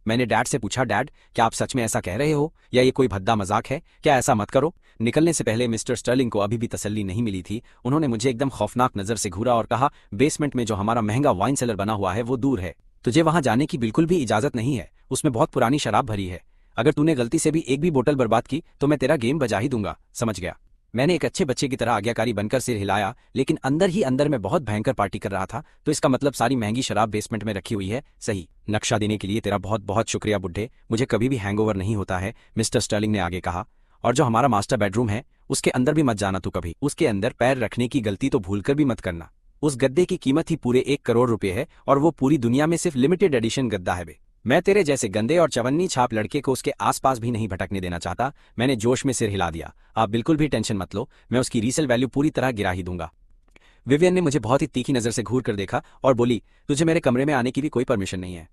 मैंने डैड से पूछा, डैड क्या आप सच में ऐसा कह रहे हो या ये कोई भद्दा मजाक है? क्या ऐसा मत करो। निकलने से पहले मिस्टर स्टर्लिंग को अभी भी तसल्ली नहीं मिली थी। उन्होंने मुझे एकदम खौफनाक नजर से घूरा और कहा, बेसमेंट में जो हमारा महंगा वाइन सेलर बना हुआ है वो दूर है, तुझे वहां जाने की बिल्कुल भी इजाजत नहीं है। उसमें बहुत पुरानी शराब भरी है। अगर तूने गलती से भी एक भी बोतल बर्बाद की तो मैं तेरा गेम बजा ही दूंगा, समझ गया? मैंने एक अच्छे बच्चे की तरह आज्ञाकारी बनकर सिर हिलाया, लेकिन अंदर ही अंदर मैं बहुत भयंकर पार्टी कर रहा था। तो इसका मतलब सारी महंगी शराब बेसमेंट में रखी हुई है, सही? नक्शा देने के लिए तेरा बहुत बहुत शुक्रिया बुड्ढे, मुझे कभी भी हैंगओवर नहीं होता है, मिस्टर स्टर्लिंग ने आगे कहा। और जो हमारा मास्टर बेडरूम है उसके अंदर भी मत जाना तू कभी। उसके अंदर पैर रखने की गलती तो भूलकर भी मत करना। उस गद्दे की कीमत ही पूरे 1 करोड़ रुपए है और वो पूरी दुनिया में सिर्फ लिमिटेड एडिशन गद्दा है बे। मैं तेरे जैसे गंदे और चवन्नी छाप लड़के को उसके आसपास भी नहीं भटकने देना चाहता। मैंने जोश में सिर हिला दिया। आप बिल्कुल भी टेंशन मत लो, मैं उसकी रीसेल वैल्यू पूरी तरह गिरा ही दूंगा। विवियन ने मुझे बहुत ही तीखी नजर से घूर कर देखा और बोली, तुझे मेरे कमरे में आने की भी कोई परमिशन नहीं है।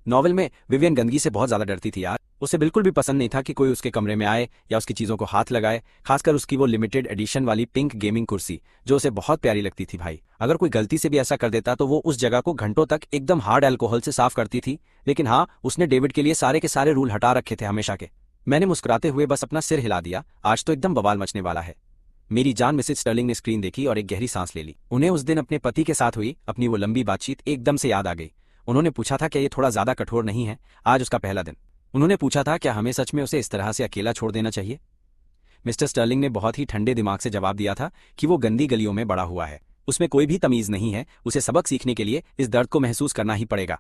नॉवेल में विवियन गंदगी से बहुत ज्यादा डरती थी यार। उसे बिल्कुल भी पसंद नहीं था कि कोई उसके कमरे में आए या उसकी चीजों को हाथ लगाए, खासकर उसकी वो लिमिटेड एडिशन वाली पिंक गेमिंग कुर्सी जो उसे बहुत प्यारी लगती थी। भाई अगर कोई गलती से भी ऐसा कर देता तो वो उस जगह को घंटों तक एकदम हार्ड अल्कोहल से साफ करती थी। लेकिन हाँ, उसने डेविड के लिए सारे के सारे रूल हटा रखे थे हमेशा के। मैंने मुस्कुराते हुए बस अपना सिर हिला दिया। आज तो एकदम बवाल मचने वाला है। मेरी जान मिसेज स्टर्लिंग ने स्क्रीन देखी और एक गहरी सांस ले ली। उन्हें उस दिन अपने पति के साथ हुई अपनी वो लंबी बातचीत एकदम से याद आ गई। उन्होंने पूछा था क्या ये थोड़ा ज्यादा कठोर नहीं है? आज उसका पहला दिन। उन्होंने पूछा था क्या हमें सच में उसे इस तरह से अकेला छोड़ देना चाहिए? मिस्टर स्टर्लिंग ने बहुत ही ठंडे दिमाग से जवाब दिया था कि वो गंदी गलियों में बड़ा हुआ है, उसमें कोई भी तमीज नहीं है, उसे सबक सीखने के लिए इस दर्द को महसूस करना ही पड़ेगा।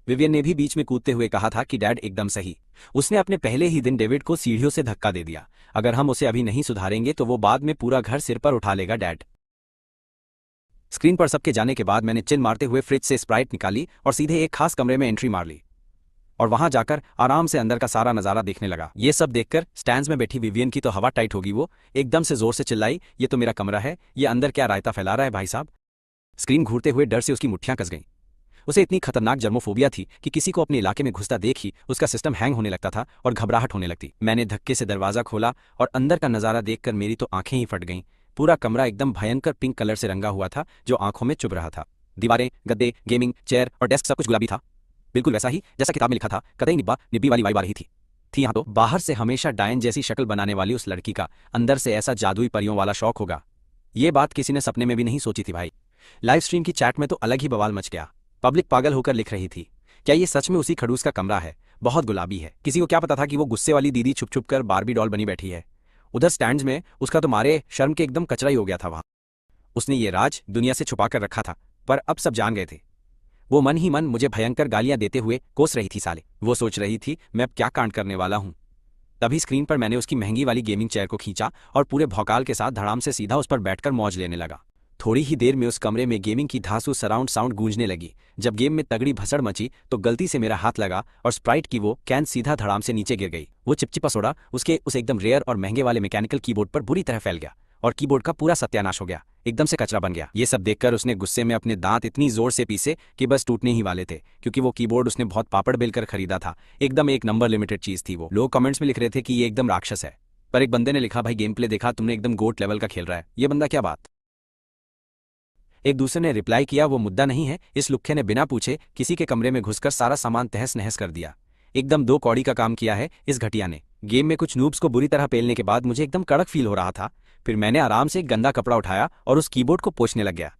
विवियन ने भी बीच में कूदते हुए कहा था कि डैड एकदम सही, उसने अपने पहले ही दिन डेविड को सीढ़ियों से धक्का दे दिया, अगर हम उसे अभी नहीं सुधारेंगे तो वो बाद में पूरा घर सिर पर उठा लेगा डैड। स्क्रीन पर सबके जाने के बाद मैंने चिन मारते हुए फ्रिज से स्प्राइट निकाली और सीधे एक खास कमरे में एंट्री मार ली और वहां जाकर आराम से अंदर का सारा नजारा देखने लगा। ये सब देखकर स्टैंड्स में बैठी विवियन की तो हवा टाइट होगी, वो एकदम से जोर से चिल्लाई, ये तो मेरा कमरा है, ये अंदर क्या रायता फैला रहा है भाई साहब। स्क्रीन घूरते हुए डर से उसकी मुट्ठियां कस गईं। उसे इतनी खतरनाक जर्मोफोबिया थी कि किसी को अपने इलाके में घुसता देख ही उसका सिस्टम हैंग होने लगता था और घबराहट होने लगती। मैंने धक्के से दरवाजा खोला और अंदर का नजारा देखकर मेरी तो आंखें ही फट गईं। पूरा कमरा एकदम भयंकर पिंक कलर से रंगा हुआ था जो आंखों में चुभ रहा था। दीवारें, गद्दे, गेमिंग चेयर और डेस्क सब कुछ गुलाबी था, बिल्कुल वैसा ही जैसा किताब में लिखा था। कतई निब्बा निब्बी वाली वाइब आ रही थी यहाँ तो। बाहर से हमेशा डायन जैसी शक्ल बनाने वाली उस लड़की का अंदर से ऐसा जादुई परियों वाला शौक होगा, ये बात किसी ने सपने में भी नहीं सोची थी भाई। लाइव स्ट्रीम की चैट में तो अलग ही बवाल मच गया। पब्लिक पागल होकर लिख रही थी, क्या ये सच में उसी खड़ूस का कमरा है, बहुत गुलाबी है। किसी को क्या पता था कि वो गुस्से वाली दीदी छुप छुप कर बारबी डॉल बनी बैठी है। उधर स्टैंड्स में उसका तो मारे शर्म के एकदम कचरा ही हो गया था वहां। उसने ये राज दुनिया से छुपा कर रखा था, पर अब सब जान गए थे। वो मन ही मन मुझे भयंकर गालियां देते हुए कोस रही थी साले। वो सोच रही थी मैं अब क्या कांड करने वाला हूं। तभी स्क्रीन पर मैंने उसकी महंगी वाली गेमिंग चेयर को खींचा और पूरे भौकाल के साथ धड़ाम से सीधा उस पर बैठकर मौज लेने लगा। थोड़ी ही देर में उस कमरे में गेमिंग की धांसू सराउंड साउंड गूंजने लगी। जब गेम में तगड़ी भसड़ मची तो गलती से मेरा हाथ लगा और स्प्राइट की वो कैन सीधा धड़ाम से नीचे गिर गई। वो चिपचिपा सोडा उसके उस एकदम रेयर और महंगे वाले मैकेनिकल कीबोर्ड पर बुरी तरह फैल गया और कीबोर्ड का पूरा सत्यानाश हो गया, एकदम से कचरा बन गया। ये सब देखकर उसने गुस्से में अपने दांत इतनी जोर से पीसे कि बस टूटने ही वाले थे, क्योंकि वो कीबोर्ड उसने बहुत पापड़ बेलकर खरीदा था, एकदम एक नंबर लिमिटेड चीज थी वो। लोग कमेंट्स में लिख रहे थे कि ये एकदम राक्षस है, पर एक बंदे ने लिखा, भाई गेम प्ले देखा तुमने, एकदम गोट लेवल का खेल रहा है ये बंदा, क्या बात। एक दूसरे ने रिप्लाई किया, वो मुद्दा नहीं है, इस लुक्खे ने बिना पूछे किसी के कमरे में घुसकर सारा सामान तहस नहस कर दिया। एकदम 2 कौड़ी का काम किया है इस घटिया ने। गेम में कुछ नूब्स को बुरी तरह पेलने के बाद मुझे एकदम कड़क फील हो रहा था। फिर मैंने आराम से एक गंदा कपड़ा उठाया और उस कीबोर्ड को पोंछने लग गया।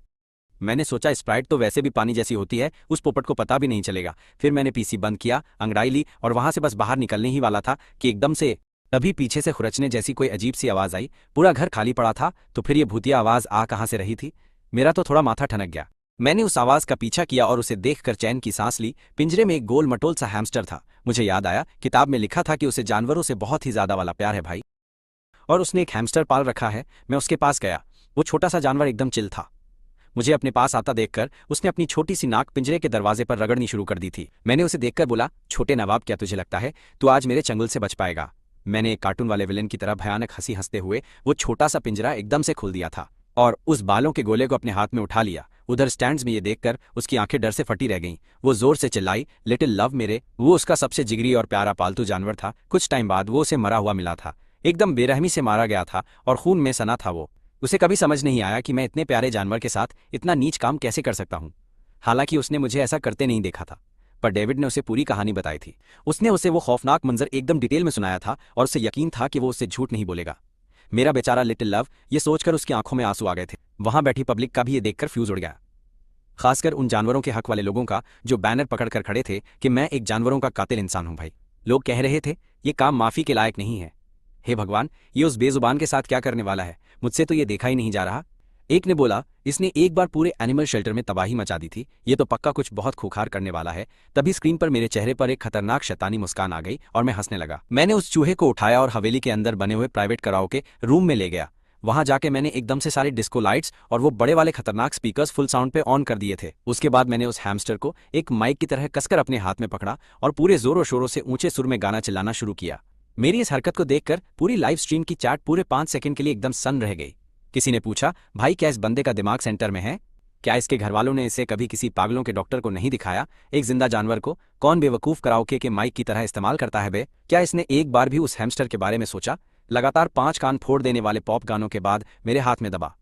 मैंने सोचा स्प्राइट तो वैसे भी पानी जैसी होती है, उस पोपट को पता भी नहीं चलेगा। फिर मैंने पीसी बंद किया, अंगड़ाई ली और वहां से बस बाहर निकलने ही वाला था कि एकदम से तभी पीछे से खुरचने जैसी कोई अजीब सी आवाज आई। पूरा घर खाली पड़ा था, तो फिर ये भूतिया आवाज आ कहां से रही थी। मेरा तो थोड़ा माथा ठनक गया। मैंने उस आवाज का पीछा किया और उसे देखकर चैन की सांस ली। पिंजरे में एक गोल मटोल सा हैमस्टर था। मुझे याद आया किताब में लिखा था कि उसे जानवरों से बहुत ही ज्यादा वाला प्यार है भाई, और उसने एक हैमस्टर पाल रखा है। मैं उसके पास गया, वो छोटा सा जानवर एकदम चिल था। मुझे अपने पास आता देखकर उसने अपनी छोटी सी नाक पिंजरे के दरवाजे पर रगड़नी शुरू कर दी थी। मैंने उसे देखकर बोला, छोटे नवाब क्या तुझे लगता है तू आज मेरे चंगुल से बच पाएगा। मैंने एक कार्टून वाले विलेन की तरह भयानक हंसी हंसते हुए वो छोटा सा पिंजरा एकदम से खोल दिया था और उस बालों के गोले को अपने हाथ में उठा लिया। उधर स्टैंड्स में ये देखकर उसकी आंखें डर से फटी रह गईं। वो जोर से चिल्लाई, लिटिल लव मेरे। वो उसका सबसे जिगरी और प्यारा पालतू जानवर था। कुछ टाइम बाद वो उसे मरा हुआ मिला था, एकदम बेरहमी से मारा गया था और खून में सना था वो। उसे कभी समझ नहीं आया कि मैं इतने प्यारे जानवर के साथ इतना नीच काम कैसे कर सकता हूँ। हालांकि उसने मुझे ऐसा करते नहीं देखा था, पर डेविड ने उसे पूरी कहानी बताई थी। उसने उसे वो खौफनाक मंजर एकदम डिटेल में सुनाया था और उसे यकीन था कि वो उससे झूठ नहीं बोलेगा। मेरा बेचारा लिटिल लव, ये सोचकर उसकी आंखों में आंसू आ गए थे। वहां बैठी पब्लिक का भी ये देखकर फ्यूज उड़ गया, खासकर उन जानवरों के हक वाले लोगों का जो बैनर पकड़कर खड़े थे कि मैं एक जानवरों का कातिल इंसान हूं भाई। लोग कह रहे थे ये काम माफी के लायक नहीं है। हे भगवान, ये उस बेजुबान के साथ क्या करने वाला है, मुझसे तो ये देखा ही नहीं जा रहा। एक ने बोला, इसने एक बार पूरे एनिमल शेल्टर में तबाही मचा दी थी, ये तो पक्का कुछ बहुत खूंखार करने वाला है। तभी स्क्रीन पर मेरे चेहरे पर एक खतरनाक शैतानी मुस्कान आ गई और मैं हंसने लगा। मैंने उस चूहे को उठाया और हवेली के अंदर बने हुए प्राइवेट कराओके रूम में ले गया। वहां जाके मैंने एकदम से सारे डिस्को लाइट्स और वो बड़े वाले खतरनाक स्पीकर्स फुल साउंड पे ऑन कर दिए थे। उसके बाद मैंने उस हैमस्टर को एक माइक की तरह कसकर अपने हाथ में पकड़ा और पूरे जोरों शोरों से ऊंचे सुर में गाना चिल्लाना शुरू किया। मेरी इस हरकत को देखकर पूरी लाइव स्ट्रीम की चैट पूरे 5 सेकंड के लिए एकदम सन्न रह गई। किसी ने पूछा, भाई क्या इस बंदे का दिमाग सेंटर में है? क्या इसके घरवालों ने इसे कभी किसी पागलों के डॉक्टर को नहीं दिखाया? एक जिंदा जानवर को कौन बेवकूफ कराओके के माइक की तरह इस्तेमाल करता है बे? क्या इसने एक बार भी उस हैमस्टर के बारे में सोचा? लगातार 5 कान फोड़ देने वाले पॉप गानों के बाद मेरे हाथ में दबा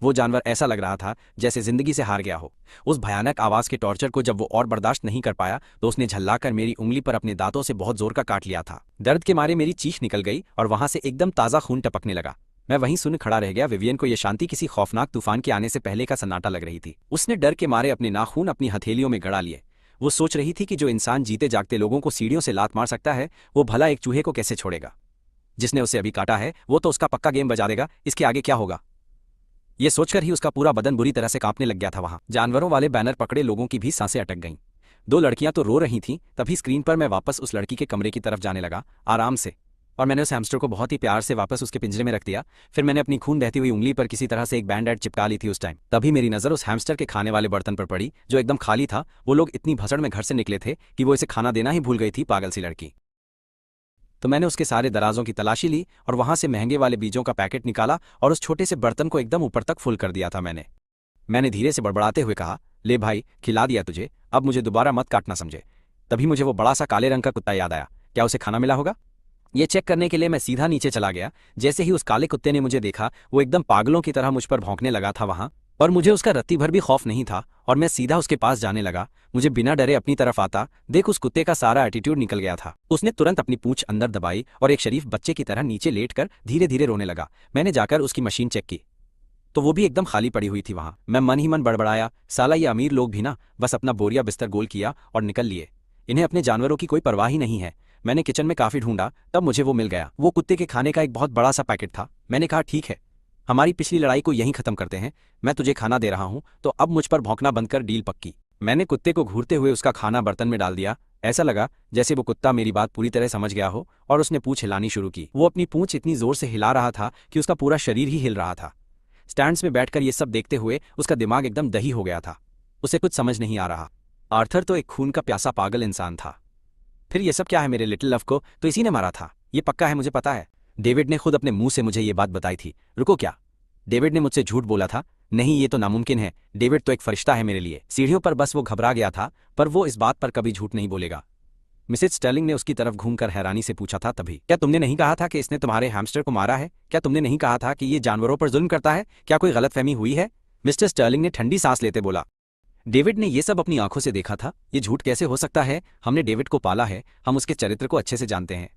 वो जानवर ऐसा लग रहा था जैसे जिंदगी से हार गया हो। उस भयानक आवाज के टॉर्चर को जब वो और बर्दाश्त नहीं कर पाया तो उसने झल्लाकर मेरी उंगली पर अपने दांतों से बहुत जोर का काट लिया था। दर्द के मारे मेरी चीख निकल गई और वहां से एकदम ताजा खून टपकने लगा। मैं वहीं सुन खड़ा रह गया। विवियन को यह शांति किसी खौफनाक तूफान के आने से पहले का सन्नाटा लग रही थी। उसने डर के मारे अपने नाखून अपनी हथेलियों में गड़ा लिए। वो सोच रही थी कि जो इंसान जीते जागते लोगों को सीढ़ियों से लात मार सकता है, वो भला एक चूहे को कैसे छोड़ेगा। जिसने उसे अभी काटा है वो तो उसका पक्का गेम बजा देगा, इसके आगे क्या होगा। ये सोचकर ही उसका पूरा बदन बुरी तरह से कांपने लग गया था। वहां जानवरों वाले बैनर पकड़े लोगों की भी सांसें अटक गईं। दो लड़कियां तो रो रही थीं। तभी स्क्रीन पर मैं वापस उस लड़की के कमरे की तरफ जाने लगा, आराम से, और मैंने उस हैमस्टर को बहुत ही प्यार से वापस उसके पिंजरे में रख दिया। फिर मैंने अपनी खून बहती हुई उंगली पर किसी तरह से एक बैंड-एड चिपका ली थी उस टाइम। तभी मेरी नज़र उस हैमस्टर के खाने वाले बर्तन पर पड़ी जो एकदम खाली था। वो लोग इतनी भसड़ में घर से निकले थे कि वो इसे खाना देना ही भूल गई थी, पागल सी लड़की। तो मैंने उसके सारे दराजों की तलाशी ली और वहां से महंगे वाले बीजों का पैकेट निकाला और उस छोटे से बर्तन को एकदम ऊपर तक फुल कर दिया था। मैंने धीरे से बड़बड़ाते हुए कहा, ले भाई, खिला दिया तुझे, अब मुझे दोबारा मत काटना, समझे। तभी मुझे वो बड़ा सा काले रंग का कुत्ता याद आया। क्या उसे खाना मिला होगा? ये चेक करने के लिए मैं सीधा नीचे चला गया। जैसे ही उस काले कुत्ते ने मुझे देखा वो एकदम पागलों की तरह मुझ पर भौंकने लगा था वहां, और मुझे उसका रत्ती भर भी खौफ नहीं था। और मैं सीधा उसके पास जाने लगा। मुझे बिना डरे अपनी तरफ आता देख उस कुत्ते का सारा एटीट्यूड निकल गया था। उसने तुरंत अपनी पूंछ अंदर दबाई और एक शरीफ बच्चे की तरह नीचे लेटकर धीरे धीरे रोने लगा। मैंने जाकर उसकी मशीन चेक की तो वो भी एकदम खाली पड़ी हुई थी वहां। मैं मन ही मन बड़बड़ाया, साला ये अमीर लोग भी ना बस अपना बोरिया बिस्तर गोल किया और निकल लिए। इन्हें अपने जानवरों की कोई परवाह ही नहीं है। मैंने किचन में काफी ढूंढा, तब मुझे वो मिल गया। वो कुत्ते के खाने का एक बहुत बड़ा सा पैकेट था। मैंने कहा, ठीक है, हमारी पिछली लड़ाई को यहीं खत्म करते हैं। मैं तुझे खाना दे रहा हूं तो अब मुझ पर भौंकना बंद कर, डील पक्की। मैंने कुत्ते को घूरते हुए उसका खाना बर्तन में डाल दिया। ऐसा लगा जैसे वो कुत्ता मेरी बात पूरी तरह समझ गया हो और उसने पूंछ हिलानी शुरू की। वो अपनी पूंछ इतनी जोर से हिला रहा था कि उसका पूरा शरीर ही हिल रहा था। स्टैंड्स में बैठकर ये सब देखते हुए उसका दिमाग एकदम दही हो गया था। उसे कुछ समझ नहीं आ रहा। आर्थर तो एक खून का प्यासा पागल इंसान था। फिर ये सब क्या है? मेरे लिटिल लव को तो इसी ने मारा था, ये पक्का है, मुझे पता है। डेविड ने खुद अपने मुंह से मुझे ये बात बताई थी। रुको, क्या डेविड ने मुझसे झूठ बोला था? नहीं, ये तो नामुमकिन है। डेविड तो एक फरिश्ता है मेरे लिए। सीढ़ियों पर बस वो घबरा गया था, पर वो इस बात पर कभी झूठ नहीं बोलेगा। मिसेज स्टर्लिंग ने उसकी तरफ घूमकर हैरानी से पूछा था तभी, क्या तुमने नहीं कहा था कि इसने तुम्हारे हैमस्टर को मारा है? क्या तुमने नहीं कहा था कि ये जानवरों पर जुल्म करता है? क्या कोई गलतफहमी हुई है? मिस्टर स्टर्लिंग ने ठंडी सांस लेते बोला। डेविड ने यह सब अपनी आंखों से देखा था। ये झूठ कैसे हो सकता है? हमने डेविड को पाला है, हम उसके चरित्र को अच्छे से जानते हैं।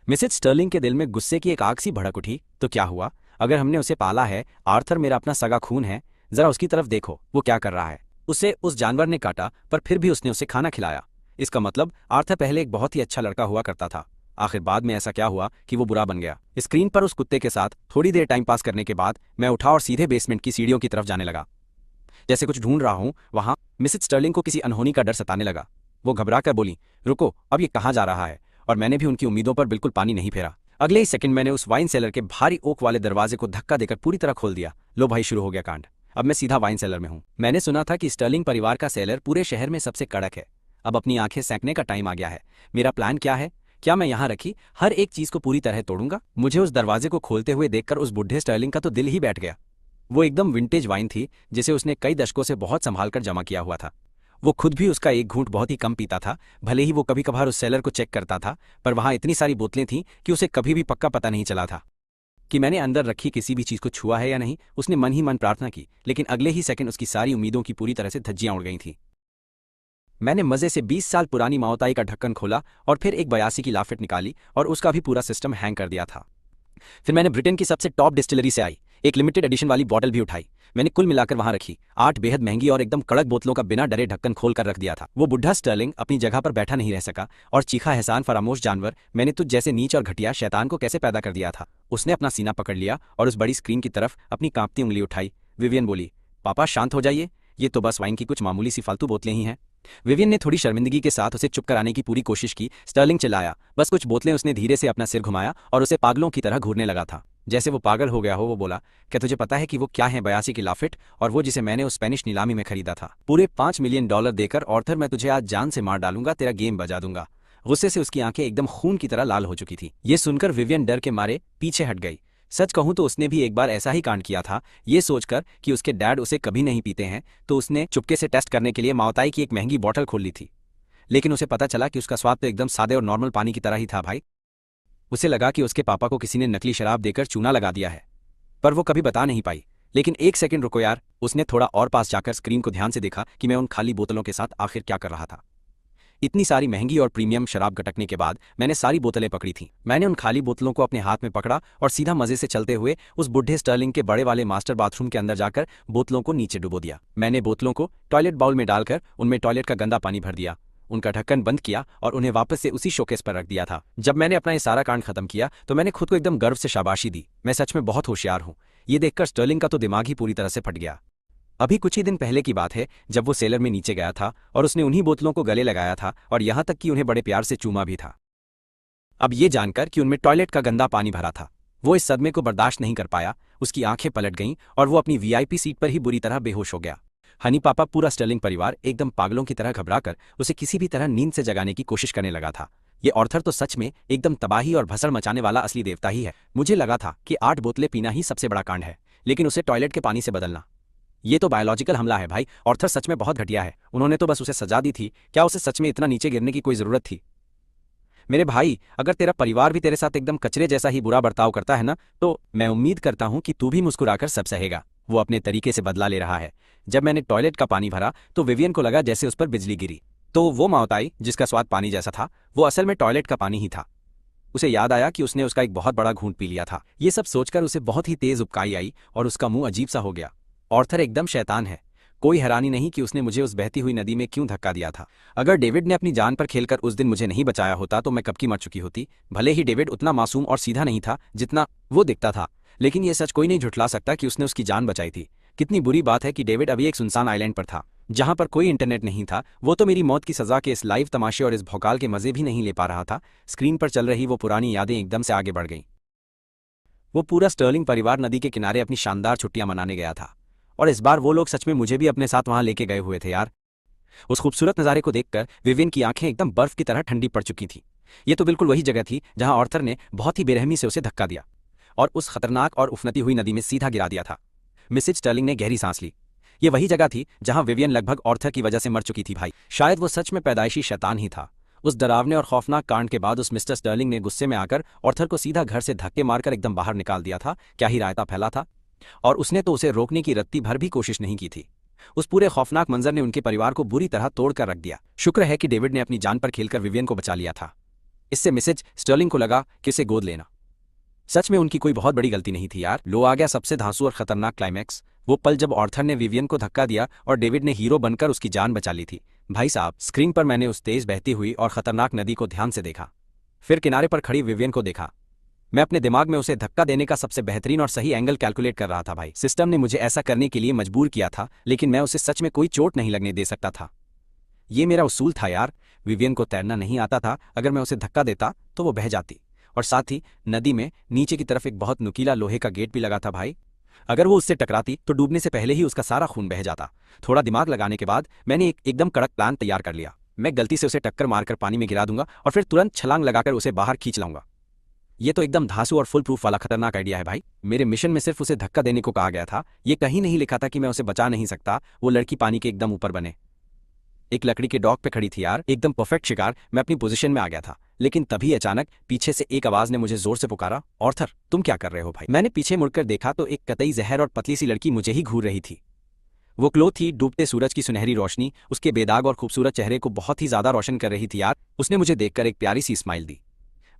मिसेज स्टर्लिंग के दिल में गुस्से की एक आग सी भड़क उठी। तो क्या हुआ? अगर हमने उसे पाला है, आर्थर मेरा अपना सगा खून है, जरा उसकी तरफ देखो, वो क्या कर रहा है। उसे उस जानवर ने काटा, पर फिर भी उसने उसे खाना खिलाया। इसका मतलब आर्थर पहले एक बहुत ही अच्छा लड़का हुआ करता था। आखिर बाद में ऐसा क्या हुआ कि वो बुरा बन गया? स्क्रीन पर उस कुत्ते के साथ थोड़ी देर टाइम पास करने के बाद मैं उठा और सीधे बेसमेंट की सीढ़ियों की तरफ जाने लगा। जैसे कुछ ढूंढ रहा हूं वहां मिसेज स्टर्लिंग को किसी अनहोनी का डर सताने लगा। वो घबरा कर बोली, रुको, अब ये कहाँ जा रहा है? और मैंने भी उनकी उम्मीदों पर बिल्कुल पानी नहीं फेरा। अगले ही सेकंड मैंने उस वाइन सेलर के भारी ओक वाले दरवाजे को धक्का देकर पूरी तरह खोल दिया। लो भाई, शुरू हो गया कांड। अब मैं सीधा वाइन सेलर में हूँ। मैंने सुना था कि स्टर्लिंग परिवार का सेलर पूरे शहर में सबसे कड़क है। अब अपनी आंखें सेंकने का टाइम आ गया है। मेरा प्लान क्या है? क्या मैं यहाँ रखी हर एक चीज को पूरी तरह तोड़ूंगा? मुझे उस दरवाजे को खोलते हुए देखकर उस बुढ़े स्टर्लिंग का तो दिल ही बैठ गया। वो एकदम विंटेज वाइन थी जिसे उसने कई दशकों से बहुत संभाल कर जमा किया हुआ था। वो खुद भी उसका एक घूंट बहुत ही कम पीता था। भले ही वो कभी कभार उस सेलर को चेक करता था, पर वहां इतनी सारी बोतलें थीं कि उसे कभी भी पक्का पता नहीं चला था कि मैंने अंदर रखी किसी भी चीज को छुआ है या नहीं। उसने मन ही मन प्रार्थना की, लेकिन अगले ही सेकंड उसकी सारी उम्मीदों की पूरी तरह से धज्जियां उड़ गई थीं। मैंने मजे से 20 साल पुरानी माओताई का ढक्कन खोला और फिर एक 82 की लाफेट निकाली और उसका भी पूरा सिस्टम हैंग कर दिया था। फिर मैंने ब्रिटेन की सबसे टॉप डिस्टिलरी से आई एक लिमिटेड एडिशन वाली बॉटल भी उठाई। मैंने कुल मिलाकर वहां रखी 8 बेहद महंगी और एकदम कड़क बोतलों का बिना डरे ढक्कन खोल कर रख दिया था। वो बुढ़ा स्टर्लिंग अपनी जगह पर बैठा नहीं रह सका और चीखा, एहसान फरामोश जानवर, मैंने तुझ जैसे नीच और घटिया शैतान को कैसे पैदा कर दिया था? उसने अपना सीना पकड़ लिया और उस बड़ी स्क्रीन की तरफ अपनी कांपती उंगली उठाई। विवियन बोली, पापा शांत हो जाइए, ये तो बस वाइन की कुछ मामूली सी फालतू बोतलें ही हैं। विवियन ने थोड़ी शर्मिंदगी के साथ उसे चुप कराने की पूरी कोशिश की। स्टर्लिंग चिल्लाया, बस कुछ बोतलें। उसने धीरे से अपना सिर घुमाया और उसे पागलों की तरह घूरने लगा था, जैसे वो पागल हो गया हो। वो बोला, क्या तुझे पता है कि वो क्या है? 82 की लाफेट, और वो जिसे मैंने उस स्पेनिश नीलामी में खरीदा था। पूरे $5 मिलियन देकर आर्थर, मैं तुझे आज जान से मार डालूंगा, तेरा गेम बजा दूंगा। गुस्से से उसकी आंखें एकदम खून की तरह लाल हो चुकी थी। ये सुनकर विवियन डर के मारे पीछे हट गई। सच कहूं तो उसने भी एक बार ऐसा ही कांड किया था। ये सोचकर कि उसके डैड उसे कभी नहीं पीते हैं, तो उसने चुपके से टेस्ट करने के लिए माओताई की एक महंगी बॉटल खोल ली थी। लेकिन उसे पता चला कि उसका स्वाद तो एकदम सादे और नॉर्मल पानी की तरह ही था भाई। उसे लगा कि उसके पापा को किसी ने नकली शराब देकर चूना लगा दिया है, पर वो कभी बता नहीं पाई। लेकिन एक सेकंड रुको यार, उसने थोड़ा और पास जाकर स्क्रीन को ध्यान से देखा कि मैं उन खाली बोतलों के साथ आखिर क्या कर रहा था। इतनी सारी महंगी और प्रीमियम शराब गटकने के बाद मैंने सारी बोतलें पकड़ी थीं। मैंने उन खाली बोतलों को अपने हाथ में पकड़ा और सीधा मजे से चलते हुए उस बुढ़े स्टर्लिंग के बड़े वाले मास्टर बाथरूम के अंदर जाकर बोतलों को नीचे डुबो दिया। मैंने बोतलों को टॉयलेट बाउल में डालकर उनमें टॉयलेट का गंदा पानी भर दिया। उनका ढक्कन बंद किया और उन्हें वापस से उसी शोकेस पर रख दिया था। जब मैंने अपना ये सारा कांड खत्म किया तो मैंने खुद को एकदम गर्व से शाबाशी दी। मैं सच में बहुत होशियार हूँ। ये देखकर स्टर्लिंग का तो दिमाग ही पूरी तरह से फट गया। अभी कुछ ही दिन पहले की बात है जब वो सेलर में नीचे गया था और उसने उन्हीं बोतलों को गले लगाया था और यहां तक कि उन्हें बड़े प्यार से चूमा भी था। अब ये जानकर कि उनमें टॉयलेट का गंदा पानी भरा था, वो इस सदमे को बर्दाश्त नहीं कर पाया। उसकी आंखें पलट गईं और वो अपनी वीआईपी सीट पर ही बुरी तरह बेहोश हो गया। हनी पापा पूरा स्टर्लिंग परिवार एकदम पागलों की तरह घबराकर उसे किसी भी तरह नींद से जगाने की कोशिश करने लगा था। ये ऑर्थर तो सच में एकदम तबाही और भसड़ मचाने वाला असली देवता ही है। मुझे लगा था कि 8 बोतलें पीना ही सबसे बड़ा कांड है, लेकिन उसे टॉयलेट के पानी से बदलना, ये तो बायोलॉजिकल हमला है भाई। ऑर्थर सच में बहुत घटिया है। उन्होंने तो बस उसे सजा दी थी, क्या उसे सच में इतना नीचे गिरने की कोई जरूरत थी? मेरे भाई, अगर तेरा परिवार भी तेरे साथ एकदम कचरे जैसा ही बुरा बर्ताव करता है ना, तो मैं उम्मीद करता हूं कि तू भी मुस्कुराकर सब सहेगा। वो अपने तरीके से बदला ले रहा है। जब मैंने टॉयलेट का पानी भरा तो विवियन को लगा जैसे उस पर बिजली गिरी। तो वो मौत आई जिसका स्वाद पानी जैसा था, वो असल में टॉयलेट का पानी ही था। उसे याद आया कि उसने उसका एक बहुत बड़ा घूंट पी लिया था। ये सब सोचकर उसे बहुत ही तेज उबकाई आई और उसका मुंह अजीब सा हो गया। ऑर्थर एकदम शैतान है। कोई हैरानी नहीं कि उसने मुझे उस बहती हुई नदी में क्यों धक्का दिया था। अगर डेविड ने अपनी जान पर खेलकर उस दिन मुझे नहीं बचाया होता तो मैं कब की मर चुकी होती। भले ही डेविड उतना मासूम और सीधा नहीं था जितना वो दिखता था, लेकिन यह सच कोई नहीं झुठला सकता कि उसने उसकी जान बचाई थी। कितनी बुरी बात है कि डेविड अभी एक सुनसान आइलैंड पर था जहां पर कोई इंटरनेट नहीं था। वो तो मेरी मौत की सजा के इस लाइव तमाशे और इस भौकाल के मजे भी नहीं ले पा रहा था। स्क्रीन पर चल रही वो पुरानी यादें एकदम से आगे बढ़ गईं। वो पूरा स्टर्लिंग परिवार नदी के किनारे अपनी शानदार छुट्टियां मनाने गया था और इस बार वो लोग सच में मुझे भी अपने साथ वहां लेके गए हुए थे यार। उस खूबसूरत नज़ारे को देखकर विवियन की आंखें एकदम बर्फ की तरह ठंडी पड़ चुकी थी। ये तो बिल्कुल वही जगह थी जहां ऑर्थर ने बहुत ही बेरहमी से उसे धक्का दिया और उस खतरनाक और उफनती हुई नदी में सीधा गिरा दिया था। मिसेज स्टर्लिंग ने गहरी सांस ली। ये वही जगह थी जहां विवियन लगभग ऑर्थर की वजह से मर चुकी थी भाई। शायद वो सच में पैदाइशी शैतान ही था। उस डरावने और खौफनाक कांड के बाद उस मिस्टर स्टर्लिंग ने गुस्से में आकर ऑर्थर को सीधा घर से धक्के मारकर एकदम बाहर निकाल दिया था। क्या ही रायता फैला था। और उसने तो उसे रोकने की रत्ती भर भी कोशिश नहीं की थी। उस पूरे खौफनाक मंजर ने उनके परिवार को बुरी तरह तोड़ कर रख दिया। शुक्र है कि डेविड ने अपनी जान पर खेलकर विवियन को बचा लिया था। इससे मिसेज स्टर्लिंग को लगा कि उसे गोद लेना सच में उनकी कोई बहुत बड़ी गलती नहीं थी यार। लो आ गया सबसे धांसू और खतरनाक क्लाइमैक्स, वो पल जब ऑर्थर ने विवियन को धक्का दिया और डेविड ने हीरो बनकर उसकी जान बचा ली थी। भाई साहब, स्क्रीन पर मैंने उस तेज बहती हुई और खतरनाक नदी को ध्यान से देखा, फिर किनारे पर खड़ी विवियन को देखा। मैं अपने दिमाग में उसे धक्का देने का सबसे बेहतरीन और सही एंगल कैलकुलेट कर रहा था भाई। सिस्टम ने मुझे ऐसा करने के लिए मजबूर किया था, लेकिन मैं उसे सच में कोई चोट नहीं लगने दे सकता था। ये मेरा उसूल था यार। विवियन को तैरना नहीं आता था, अगर मैं उसे धक्का देता तो वो बह जाती। और साथ ही नदी में नीचे की तरफ एक बहुत नुकीला लोहे का गेट भी लगा था भाई। अगर वो उससे टकराती तो डूबने से पहले ही उसका सारा खून बह जाता। थोड़ा दिमाग लगाने के बाद मैंने एक एकदम कड़क प्लान तैयार कर लिया। मैं गलती से उसे टक्कर मारकर पानी में गिरा दूंगा और फिर तुरंत छलांग लगाकर उसे बाहर खींच लाऊंगा। ये तो एकदम धांसू और फुल प्रूफ वाला खतरनाक आइडिया है भाई। मेरे मिशन में सिर्फ उसे धक्का देने को कहा गया था, ये कहीं नहीं लिखा था कि मैं उसे बचा नहीं सकता। वो लड़की पानी के एकदम ऊपर बने एक लकड़ी के डॉक पे खड़ी थी यार, एकदम परफेक्ट शिकार। मैं अपनी पोजीशन में आ गया था, लेकिन तभी अचानक पीछे से एक आवाज ने मुझे जोर से पुकारा, ऑर्थर तुम क्या कर रहे हो भाई? मैंने पीछे मुड़कर देखा तो एक कतई जहर और पतली सी लड़की मुझे ही घूर रही थी। वो क्लो थी, डूबते सूरज की सुनहरी रोशनी उसके बेदाग और खूबसूरत चेहरे को बहुत ही ज्यादा रोशन कर रही थी यार। उसने मुझे देखकर एक प्यारी सी स्माइल दी।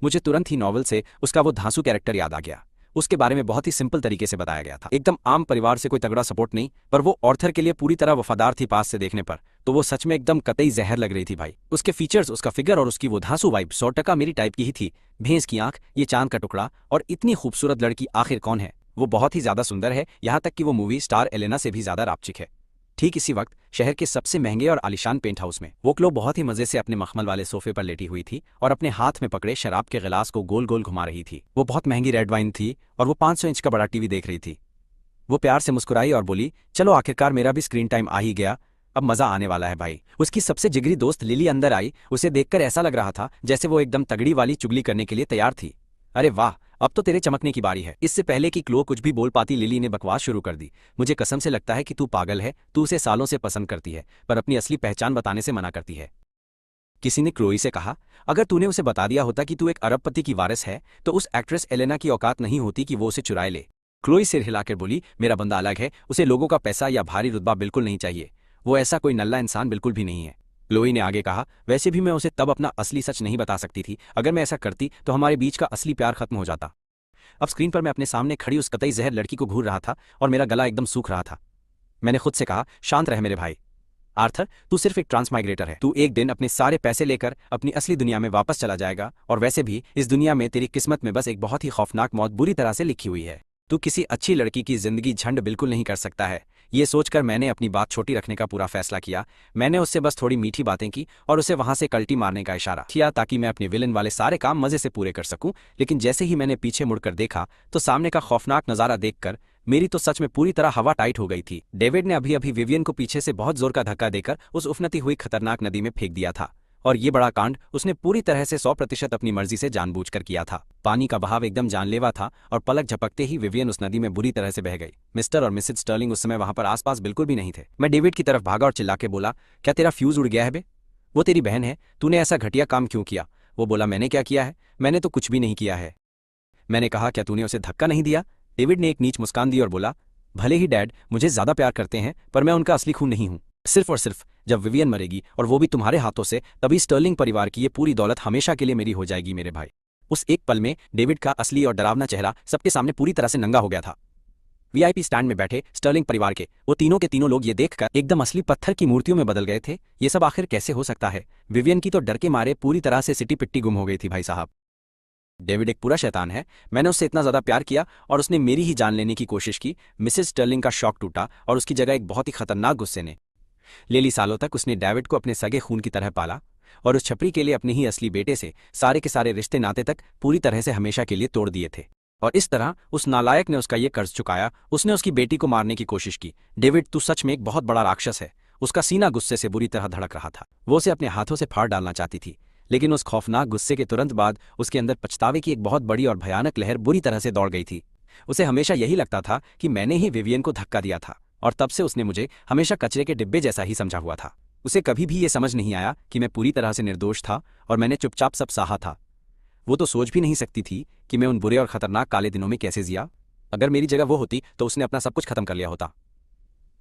मुझे तुरंत ही नॉवल से उसका वो धांसू कैरेक्टर याद आ गया। उसके बारे में बहुत ही सिंपल तरीके से बताया गया था। एकदम आम परिवार से कोई तगड़ा सपोर्ट नहीं, पर वो ऑर्थर के लिए पूरी तरह वफादार थी। पास से देखने पर तो वो सच में एकदम कतई जहर लग रही थी भाई। उसके फीचर्स, उसका फिगर और उसकी वो धांसू वाइब 100% मेरी टाइप की ही थी। भैंस की आंख, ये चांद का टुकड़ा और इतनी खूबसूरत लड़की आखिर कौन है? वो बहुत ही ज्यादा सुंदर है, यहाँ तक कि वो मूवी स्टार एलेना से भी ज्यादा रापचिक है। ठीक इसी वक्त शहर के सबसे महंगे और आलिशान पेंट हाउस में वो क्लो बहुत ही मजे से अपने मखमल वाले सोफे पर लेटी हुई थी और अपने हाथ में पकड़े शराब के गिलास को गोल गोल घुमा रही थी। वो बहुत महंगी रेड वाइन थी और वो 500 इंच का बड़ा टीवी देख रही थी। वो प्यार से मुस्कुराई और बोली, चलो आखिरकार मेरा भी स्क्रीन टाइम आ ही गया, अब मजा आने वाला है भाई। उसकी सबसे जिगरी दोस्त लिली अंदर आई। उसे देखकर ऐसा लग रहा था जैसे वो एकदम तगड़ी वाली चुगली करने के लिए तैयार थी। अरे वाह, अब तो तेरे चमकने की बारी है। इससे पहले कि क्लो कुछ भी बोल पाती लिली ने बकवास शुरू कर दी। मुझे कसम से लगता है कि तू पागल है। तू उसे सालों से पसंद करती है, पर अपनी असली पहचान बताने से मना करती है। किसी ने क्लोई से कहा, अगर तूने उसे बता दिया होता कि तू एक अरबपति की वारिस है तो उस एक्ट्रेस एलेना की औकात नहीं होती कि वो उसे चुराए ले। क्लोई सिर हिलाकर बोली, मेरा बंदा अलग है, उसे लोगों का पैसा या भारी रुतबा बिल्कुल नहीं चाहिए। वो ऐसा कोई नल्ला इंसान बिल्कुल भी नहीं है। क्लोई ने आगे कहा, वैसे भी मैं उसे तब अपना असली सच नहीं बता सकती थी। अगर मैं ऐसा करती तो हमारे बीच का असली प्यार खत्म हो जाता। अब स्क्रीन पर मैं अपने सामने खड़ी उस कतई जहर लड़की को घूर रहा था और मेरा गला एकदम सूख रहा था। मैंने खुद से कहा, शांत रह मेरे भाई, आर्थर, तू सिर्फ एक ट्रांसमाइग्रेटर है। तू एक दिन अपने सारे पैसे लेकर अपनी असली दुनिया में वापस चला जाएगा, और वैसे भी इस दुनिया में तेरी किस्मत में बस एक बहुत ही खौफनाक मौत बुरी तरह से लिखी हुई है। तू किसी अच्छी लड़की की जिंदगी झंड बिल्कुल नहीं कर सकता है। ये सोचकर मैंने अपनी बात छोटी रखने का पूरा फैसला किया। मैंने उससे बस थोड़ी मीठी बातें की और उसे वहां से कल्टी मारने का इशारा किया ताकि मैं अपने विलन वाले सारे काम मजे से पूरे कर सकूं। लेकिन जैसे ही मैंने पीछे मुड़कर देखा तो सामने का खौफनाक नजारा देखकर मेरी तो सच में पूरी तरह हवा टाइट हो गई थी। डेविड ने अभी अभी विवियन को पीछे से बहुत जोर का धक्का देकर उस उफनती हुई खतरनाक नदी में फेंक दिया था, और ये बड़ा कांड उसने पूरी तरह से 100% अपनी मर्जी से जानबूझकर किया था। पानी का बहाव एकदम जानलेवा था और पलक झपकते ही विवियन उस नदी में बुरी तरह से बह गई। मिस्टर और मिसेज स्टर्लिंग उस समय वहां पर आसपास बिल्कुल भी नहीं थे। मैं डेविड की तरफ भागा और चिल्ला के बोला, क्या तेरा फ्यूज उड़ गया है बे? वो तेरी बहन है, तूने ऐसा घटिया काम क्यों किया? वो बोला, मैंने क्या किया है? मैंने तो कुछ भी नहीं किया है। मैंने कहा, क्या तूने उसे धक्का नहीं दिया? डेविड ने एक नीच मुस्कान दी और बोला, भले ही डैड मुझे ज्यादा प्यार करते हैं, पर मैं उनका असली खून नहीं हूं। सिर्फ और सिर्फ जब विवियन मरेगी, और वो भी तुम्हारे हाथों से, तभी स्टर्लिंग परिवार की ये पूरी दौलत हमेशा के लिए मेरी हो जाएगी मेरे भाई। उस एक पल में डेविड का असली और डरावना चेहरा सबके सामने पूरी तरह से नंगा हो गया था। वीआईपी स्टैंड में बैठे स्टर्लिंग परिवार के वो तीनों के तीनों लोग ये देखकर एकदम असली पत्थर की मूर्तियों में बदल गए थे। ये सब आखिर कैसे हो सकता है? विवियन की तो डर के मारे पूरी तरह से सिटी पिट्टी गुम हो गई थी भाई साहब। डेविड एक पूरा शैतान है। मैंने उससे इतना ज्यादा प्यार किया और उसने मेरी ही जान लेने की कोशिश की। मिसेस स्टर्लिंग का शौक टूटा और उसकी जगह एक बहुत ही खतरनाक गुस्से ने ले ली। सालों तक उसने डेविड को अपने सगे खून की तरह पाला और उस छपरी के लिए अपने ही असली बेटे से सारे के सारे रिश्ते नाते तक पूरी तरह से हमेशा के लिए तोड़ दिए थे। और इस तरह उस नालायक ने उसका ये कर्ज चुकाया। उसने उसकी बेटी को मारने की कोशिश की। डेविड, तू सच में एक बहुत बड़ा राक्षस है। उसका सीना गुस्से से बुरी तरह धड़क रहा था। वो उसे अपने हाथों से फाड़ डालना चाहती थी, लेकिन उस खौफनाक गुस्से के तुरंत बाद उसके अंदर पछतावे की एक बहुत बड़ी और भयानक लहर बुरी तरह से दौड़ गई थी। उसे हमेशा यही लगता था कि मैंने ही विवियन को धक्का दिया था, और तब से उसने मुझे हमेशा कचरे के डिब्बे जैसा ही समझा हुआ था। उसे कभी भी ये समझ नहीं आया कि मैं पूरी तरह से निर्दोष था और मैंने चुपचाप सब सहा था। वो तो सोच भी नहीं सकती थी कि मैं उन बुरे और खतरनाक काले दिनों में कैसे जिया। अगर मेरी जगह वो होती तो उसने अपना सब कुछ खत्म कर लिया होता।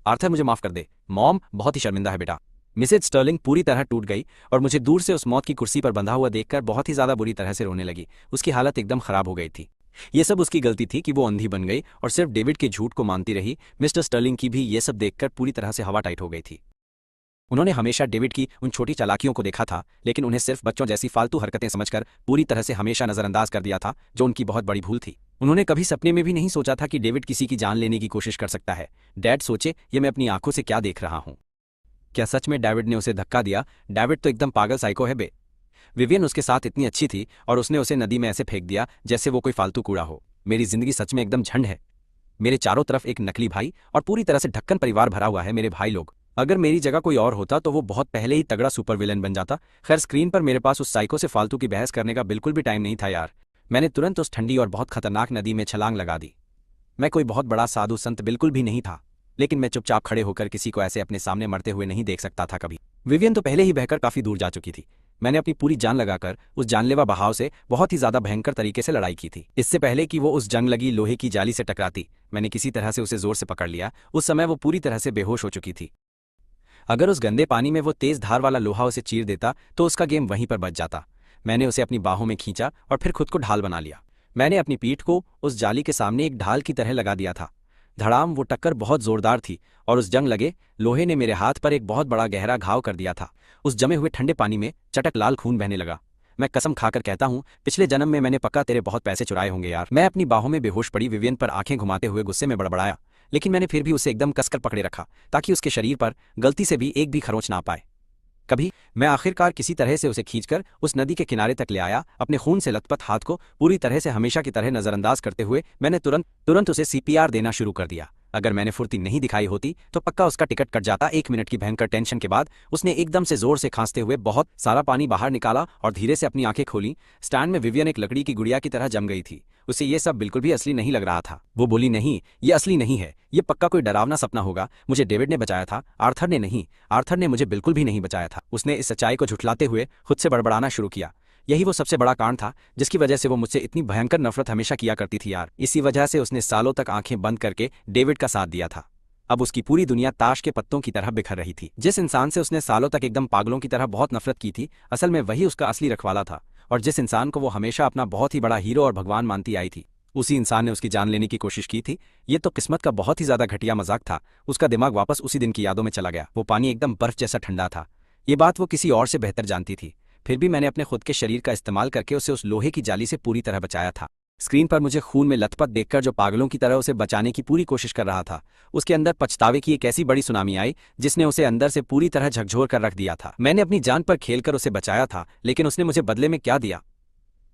आर्थर, मुझे माफ कर दे। मॉम बहुत ही शर्मिंदा है बेटा। मिसेज स्टर्लिंग पूरी तरह टूट गई और मुझे दूर से उस मौत की कुर्सी पर बंधा हुआ देखकर बहुत ही ज्यादा बुरी तरह से रोने लगी। उसकी हालत एकदम खराब हो गई थी। ये सब उसकी गलती थी कि वो अंधी बन गई और सिर्फ डेविड के झूठ को मानती रही। मिस्टर स्टर्लिंग की भी ये सब देखकर पूरी तरह से हवा टाइट हो गई थी। उन्होंने हमेशा डेविड की उन छोटी चालाकियों को देखा था, लेकिन उन्हें सिर्फ बच्चों जैसी फालतू हरकतें समझकर पूरी तरह से हमेशा नजरअंदाज कर दिया था, जो उनकी बहुत बड़ी भूल थी। उन्होंने कभी सपने में भी नहीं सोचा था कि डेविड किसी की जान लेने की कोशिश कर सकता है। डैड, सोचे ये मैं अपनी आंखों से क्या देख रहा हूँ? क्या सच में डेविड ने उसे धक्का दिया? डेविड तो एकदम पागल साइको है बे। विवियन उसके साथ इतनी अच्छी थी और उसने उसे नदी में ऐसे फेंक दिया जैसे वो कोई फालतू कूड़ा हो। मेरी जिंदगी सच में एकदम झंड है। मेरे चारों तरफ एक नकली भाई और पूरी तरह से ढक्कन परिवार भरा हुआ है मेरे भाई लोग। अगर मेरी जगह कोई और होता तो वो बहुत पहले ही तगड़ा सुपर विलेन बन जाता। खैर, स्क्रीन पर मेरे पास उस साइको से फालतू की बहस करने का बिल्कुल भी टाइम नहीं था यार। मैंने तुरंत उस ठंडी और बहुत खतरनाक नदी में छलांग लगा दी। मैं कोई बहुत बड़ा साधु संत बिल्कुल भी नहीं था, लेकिन मैं चुपचाप खड़े होकर किसी को ऐसे अपने सामने मरते हुए नहीं देख सकता था कभी। विवियन तो पहले ही बहकर काफी दूर जा चुकी थी। मैंने अपनी पूरी जान लगाकर उस जानलेवा बहाव से बहुत ही ज्यादा भयंकर तरीके से लड़ाई की थी। इससे पहले कि वो उस जंग लगी लोहे की जाली से टकराती, मैंने किसी तरह से उसे जोर से पकड़ लिया। उस समय वो पूरी तरह से बेहोश हो चुकी थी। अगर उस गंदे पानी में वो तेज धार वाला लोहा उसे चीर देता तो उसका गेम वहीं पर बच जाता। मैंने उसे अपनी बाहों में खींचा और फिर खुद को ढाल बना लिया। मैंने अपनी पीठ को उस जाली के सामने एक ढाल की तरह लगा दिया था। धड़ाम, वो टक्कर बहुत जोरदार थी और उस जंग लगे लोहे ने मेरे हाथ पर एक बहुत बड़ा गहरा घाव कर दिया था। उस जमे हुए ठंडे पानी में चटक लाल खून बहने लगा। मैं कसम खाकर कहता हूँ, पिछले जन्म में मैंने पक्का तेरे बहुत पैसे चुराए होंगे यार। मैं अपनी बाहों में बेहोश पड़ी विवियन पर आंखें घुमाते हुए गुस्से में बड़बड़ाया, लेकिन मैंने फिर भी उसे एकदम कसकर पकड़े रखा ताकि उसके शरीर पर गलती से भी एक भी खरोंच ना पाए। कभी मैं आखिरकार किसी तरह से उसे खींचकर उस नदी के किनारे तक ले आया। अपने खून से लथपथ हाथ को पूरी तरह से हमेशा की तरह नजरअंदाज करते हुए मैंने तुरंत उसे सीपीआर देना शुरू कर दिया। अगर मैंने फुर्ती नहीं दिखाई होती तो पक्का उसका टिकट कट जाता। 1 मिनट की भयंकर टेंशन के बाद उसने एकदम से जोर से खांसते हुए बहुत सारा पानी बाहर निकाला और धीरे से अपनी आंखें खोली। स्टैंड में विवियन एक लकड़ी की गुड़िया की तरह जम गई थी। उसे ये सब बिल्कुल भी असली नहीं लग रहा था। वो बोली, नहीं, ये असली नहीं है, ये पक्का कोई डरावना सपना होगा। मुझे डेविड ने बचाया था, आर्थर ने नहीं। आर्थर ने मुझे बिल्कुल भी नहीं बचाया था। उसने इस सच्चाई को झुठलाते हुए खुद से बड़बड़ाना शुरू किया। यही वो सबसे बड़ा कांड था जिसकी वजह से वो मुझसे इतनी भयंकर नफरत हमेशा किया करती थी यार। इसी वजह से उसने सालों तक आंखें बंद करके डेविड का साथ दिया था। अब उसकी पूरी दुनिया ताश के पत्तों की तरह बिखर रही थी। जिस इंसान से उसने सालों तक एकदम पागलों की तरह बहुत नफरत की थी, असल में वही उसका असली रखवाला था। और जिस इंसान को वो हमेशा अपना बहुत ही बड़ा हीरो और भगवान मानती आई थी, उसी इंसान ने उसकी जान लेने की कोशिश की थी। ये तो किस्मत का बहुत ही ज्यादा घटिया मजाक था। उसका दिमाग वापस उसी दिन की यादों में चला गया। वो पानी एकदम बर्फ जैसा ठंडा था। ये बात वो किसी और से बेहतर जानती थी। फिर भी मैंने अपने खुद के शरीर का इस्तेमाल करके उसे उस लोहे की जाली से पूरी तरह बचाया था। स्क्रीन पर मुझे खून में लथपथ देखकर जो पागलों की तरह उसे बचाने की पूरी कोशिश कर रहा था, उसके अंदर पछतावे की एक ऐसी बड़ी सुनामी आई जिसने उसे अंदर से पूरी तरह झकझोर कर रख दिया था। मैंने अपनी जान पर खेलकर उसे बचाया था, लेकिन उसने मुझे बदले में क्या दिया?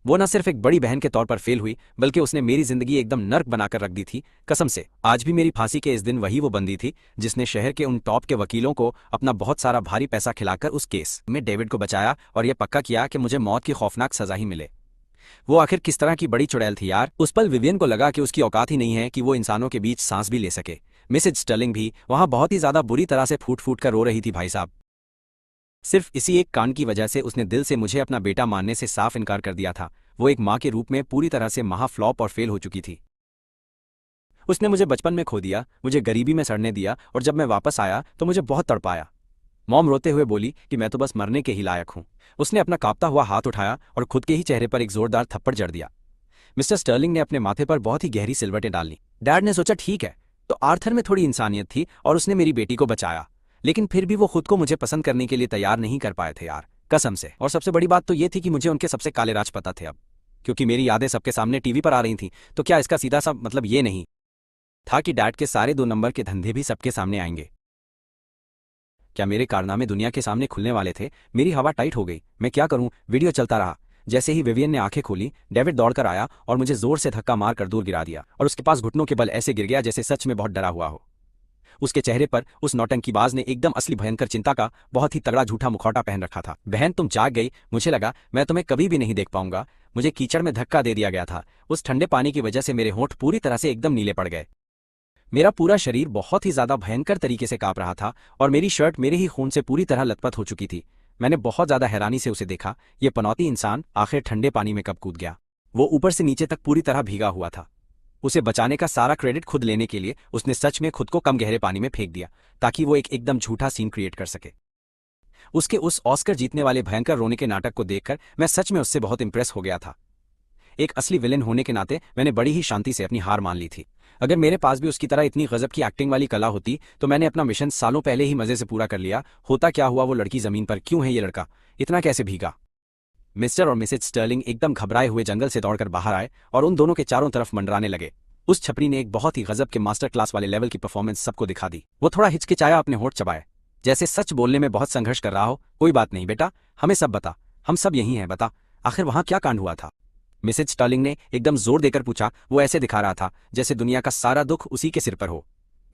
वो न सिर्फ एक बड़ी बहन के तौर पर फेल हुई, बल्कि उसने मेरी जिंदगी एकदम नर्क बनाकर रख दी थी। कसम से आज भी मेरी फांसी के इस दिन वही वो बंदी थी जिसने शहर के उन टॉप के वकीलों को अपना बहुत सारा भारी पैसा खिलाकर उस केस में डेविड को बचाया और यह पक्का किया कि मुझे मौत की खौफनाक सजा ही मिले। वो आखिर किस तरह की बड़ी चुड़ैल थी यार। उस पल विवियन को लगा कि उसकी औकात ही नहीं है कि वो इंसानों के बीच सांस भी ले सके। मिसेज स्टर्लिंग भी वहां बहुत ही ज्यादा बुरी तरह से फूट फूट कर रो रही थी भाई साहब। सिर्फ इसी एक कांड की वजह से उसने दिल से मुझे अपना बेटा मानने से साफ इनकार कर दिया था। वो एक माँ के रूप में पूरी तरह से महाफ्लॉप और फेल हो चुकी थी। उसने मुझे बचपन में खो दिया, मुझे गरीबी में सड़ने दिया, और जब मैं वापस आया तो मुझे बहुत तड़पाया। मॉम रोते हुए बोली कि मैं तो बस मरने के ही लायक हूं। उसने अपना कांपता हुआ हाथ उठाया और खुद के ही चेहरे पर एक जोरदार थप्पड़ जड़ दिया। मिस्टर स्टर्लिंग ने अपने माथे पर बहुत ही गहरी सिलवटें डाल ली। डैड ने सोचा ठीक है, तो आर्थर में थोड़ी इंसानियत थी और उसने मेरी बेटी को बचाया, लेकिन फिर भी वो खुद को मुझे पसंद करने के लिए तैयार नहीं कर पाए थे यार, कसम से। और सबसे बड़ी बात तो ये थी कि मुझे उनके सबसे काले राज पता थे अब, क्योंकि मेरी यादें सबके सामने टीवी पर आ रही थीं। तो क्या इसका सीधा सा मतलब ये नहीं था कि डैड के सारे 2 नंबर के धंधे भी सबके सामने आएंगे? क्या मेरे कारनामे दुनिया के सामने खुलने वाले थे? मेरी हवा टाइट हो गई। मैं क्या करूं? वीडियो चलता रहा। जैसे ही विवियन ने आंखें खोली, डेविड दौड़कर आया और मुझे जोर से धक्का मारकर दूर गिरा दिया, और उसके पास घुटनों के बल ऐसे गिर गया जैसे सच में बहुत डरा हुआ हो। उसके चेहरे पर उस नौटंकीबाज ने एकदम असली भयंकर चिंता का बहुत ही तगड़ा झूठा मुखौटा पहन रखा था। बहन तुम जाग गई, मुझे लगा मैं तुम्हें कभी भी नहीं देख पाऊंगा। मुझे कीचड़ में धक्का दे दिया गया था। उस ठंडे पानी की वजह से मेरे होंठ पूरी तरह से एकदम नीले पड़ गए। मेरा पूरा शरीर बहुत ही ज्यादा भयंकर तरीके से कांप रहा था और मेरी शर्ट मेरे ही खून से पूरी तरह लथपथ हो चुकी थी। मैंने बहुत ज्यादा हैरानी से उसे देखा। ये पनौती इंसान आखिर ठंडे पानी में कब कूद गया? वो ऊपर से नीचे तक पूरी तरह भीगा हुआ था। उसे बचाने का सारा क्रेडिट खुद लेने के लिए उसने सच में खुद को कम गहरे पानी में फेंक दिया, ताकि वो एक एकदम झूठा सीन क्रिएट कर सके। उसके उस ऑस्कर जीतने वाले भयंकर रोने के नाटक को देखकर मैं सच में उससे बहुत इंप्रेस हो गया था। एक असली विलेन होने के नाते मैंने बड़ी ही शांति से अपनी हार मान ली थी। अगर मेरे पास भी उसकी तरह इतनी गजब की एक्टिंग वाली कला होती तो मैंने अपना मिशन सालों पहले ही मजे से पूरा कर लिया होता। क्या हुआ? वो लड़की जमीन पर क्यों है? ये लड़का इतना कैसे भीगा? मिस्टर और मिसेज स्टर्लिंग एकदम घबराए हुए जंगल से दौड़कर बाहर आए और उन दोनों के चारों तरफ मंडराने लगे। उस छपरी ने एक बहुत ही गजब के मास्टर क्लास वाले लेवल की परफॉर्मेंस सबको दिखा दी। वो थोड़ा हिचकिचाया, अपने होंठ चबाए, जैसे सच बोलने में बहुत संघर्ष कर रहा हो। कोई बात नहीं बेटा, हमें सब बता, हम सब यही हैं, बता आखिर वहां क्या कांड हुआ था? मिसेज स्टर्लिंग ने एकदम जोर देकर पूछा। वो ऐसे दिखा रहा था जैसे दुनिया का सारा दुख उसी के सिर पर हो।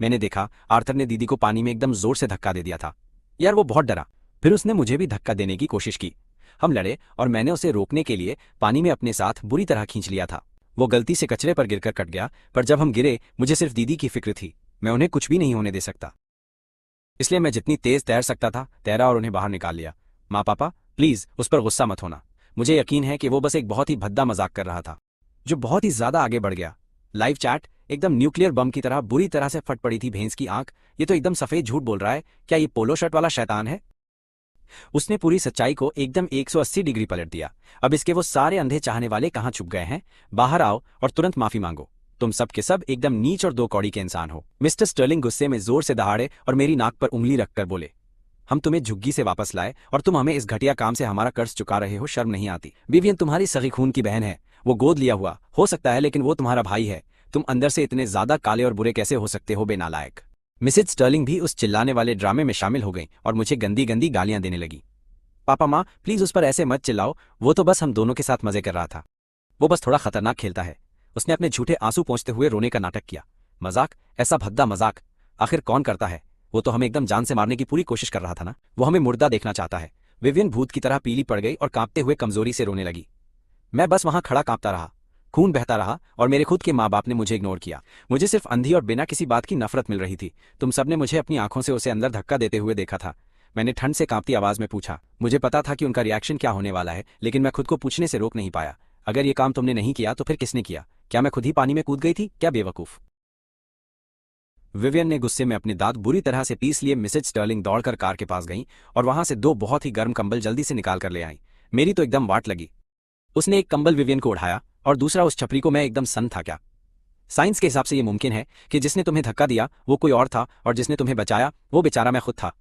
मैंने देखा आर्थर ने दीदी को पानी में एकदम जोर से धक्का दे दिया था यार। वो बहुत डरा, फिर उसने मुझे भी धक्का देने की कोशिश की। हम लड़े और मैंने उसे रोकने के लिए पानी में अपने साथ बुरी तरह खींच लिया था। वो गलती से कचरे पर गिरकर कट गया, पर जब हम गिरे मुझे सिर्फ दीदी की फिक्र थी। मैं उन्हें कुछ भी नहीं होने दे सकता, इसलिए मैं जितनी तेज तैर सकता था तैरा और उन्हें बाहर निकाल लिया। माँ पापा प्लीज उस पर गुस्सा मत होना। मुझे यकीन है कि वो बस एक बहुत ही भद्दा मजाक कर रहा था जो बहुत ही ज्यादा आगे बढ़ गया। लाइव चैट एकदम न्यूक्लियर बम की तरह बुरी तरह से फट पड़ी थी भैंस की आंख। ये तो एकदम सफेद झूठ बोल रहा है। क्या ये पोलो शर्ट वाला शैतान है? उसने पूरी सच्चाई को एकदम 180 डिग्री पलट दिया। अब इसके वो सारे अंधे चाहने वाले कहाँ छुप गए हैं? बाहर आओ और तुरंत माफी मांगो। तुम सब के सब एकदम नीच और 2 कौड़ी के इंसान हो। मिस्टर स्टर्लिंग गुस्से में जोर से दहाड़े और मेरी नाक पर उंगली रखकर बोले, हम तुम्हें झुग्गी से वापस लाए और तुम हमें इस घटिया काम से हमारा कर्ज चुका रहे हो, शर्म नहीं आती? विवियन तुम्हारी सगी खून की बहन है, वो गोद लिया हुआ हो सकता है, लेकिन वो तुम्हारा भाई है। तुम अंदर से इतने ज्यादा काले और बुरे कैसे हो सकते हो, बेनालायक? मिसेज स्टर्लिंग भी उस चिल्लाने वाले ड्रामे में शामिल हो गई और मुझे गंदी गंदी गालियां देने लगी। पापा माँ प्लीज उस पर ऐसे मत चिल्लाओ, वो तो बस हम दोनों के साथ मजे कर रहा था। वो बस थोड़ा खतरनाक खेलता है। उसने अपने झूठे आंसू पोंछते हुए रोने का नाटक किया। मजाक? ऐसा भद्दा मजाक आखिर कौन करता है? वो तो हमें एकदम जान से मारने की पूरी कोशिश कर रहा था ना। वो हमें मुर्दा देखना चाहता है। विवियन भूत की तरह पीली पड़ गई और कांपते हुए कमजोरी से रोने लगी। मैं बस वहां खड़ा कांपता रहा, खून बहता रहा और मेरे खुद के माँ बाप ने मुझे इग्नोर किया। मुझे सिर्फ अंधी और बिना किसी बात की नफरत मिल रही थी। तुम सबने मुझे अपनी आंखों से उसे अंदर धक्का देते हुए देखा था। मैंने ठंड से कांपती आवाज में पूछा। मुझे पता था कि उनका रिएक्शन क्या होने वाला है, लेकिन मैं खुद को पूछने से रोक नहीं पाया। अगर ये काम तुमने नहीं किया तो फिर किसने किया? क्या मैं खुद ही पानी में कूद गई थी क्या, बेवकूफ? विवियन ने गुस्से में अपने दांत बुरी तरह से पीस लिए। मिसेज स्टर्लिंग दौड़कर कार के पास गई और वहां से 2 बहुत ही गर्म कंबल जल्दी से निकाल कर ले आई। मेरी तो एकदम वाट लगी। उसने एक कंबल विवियन को उठाया और दूसरा उस छपरी को मैं एकदम सन था क्या? साइंस के हिसाब से ये मुमकिन है कि जिसने तुम्हें धक्का दिया वो कोई और था और जिसने तुम्हें बचाया वो बेचारा मैं खुद था।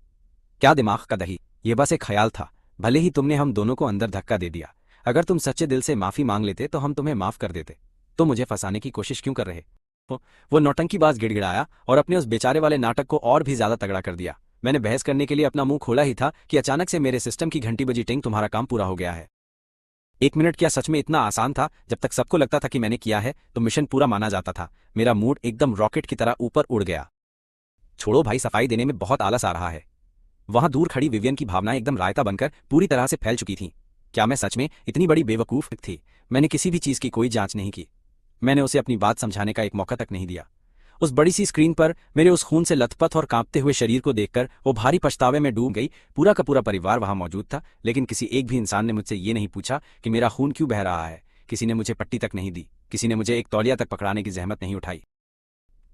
क्या दिमाग का दही, ये बस एक ख्याल था। भले ही तुमने हम दोनों को अंदर धक्का दे दिया, अगर तुम सच्चे दिल से माफी मांग लेते तो हम तुम्हें माफ कर देते। तो मुझे फंसाने की कोशिश क्यों कर रहे हो? वो नौटंकीबाज गिड़गिड़ाया और अपने उस बेचारे वाले नाटक को और भी ज्यादा तगड़ा कर दिया। मैंने बहस करने के लिए अपना मुंह खोला ही था कि अचानक से मेरे सिस्टम की घंटी बजी, टिंग, तुम्हारा काम पूरा हो गया है। 1 मिनट क्या सच में इतना आसान था? जब तक सबको लगता था कि मैंने किया है तो मिशन पूरा माना जाता था। मेरा मूड एकदम रॉकेट की तरह ऊपर उड़ गया। छोड़ो भाई, सफाई देने में बहुत आलस आ रहा है। वहां दूर खड़ी विवियन की भावनाएं एकदम रायता बनकर पूरी तरह से फैल चुकी थीं। क्या मैं सच में इतनी बड़ी बेवकूफ थी? मैंने किसी भी चीज की कोई जांच नहीं की। मैंने उसे अपनी बात समझाने का एक मौका तक नहीं दिया। उस बड़ी सी स्क्रीन पर मेरे उस खून से लथपथ और कांपते हुए शरीर को देखकर वो भारी पछतावे में डूब गई। पूरा का पूरा परिवार वहां मौजूद था, लेकिन किसी एक भी इंसान ने मुझसे ये नहीं पूछा कि मेरा खून क्यों बह रहा है। किसी ने मुझे पट्टी तक नहीं दी, किसी ने मुझे एक तौलिया तक पकड़ाने की जहमत नहीं उठाई।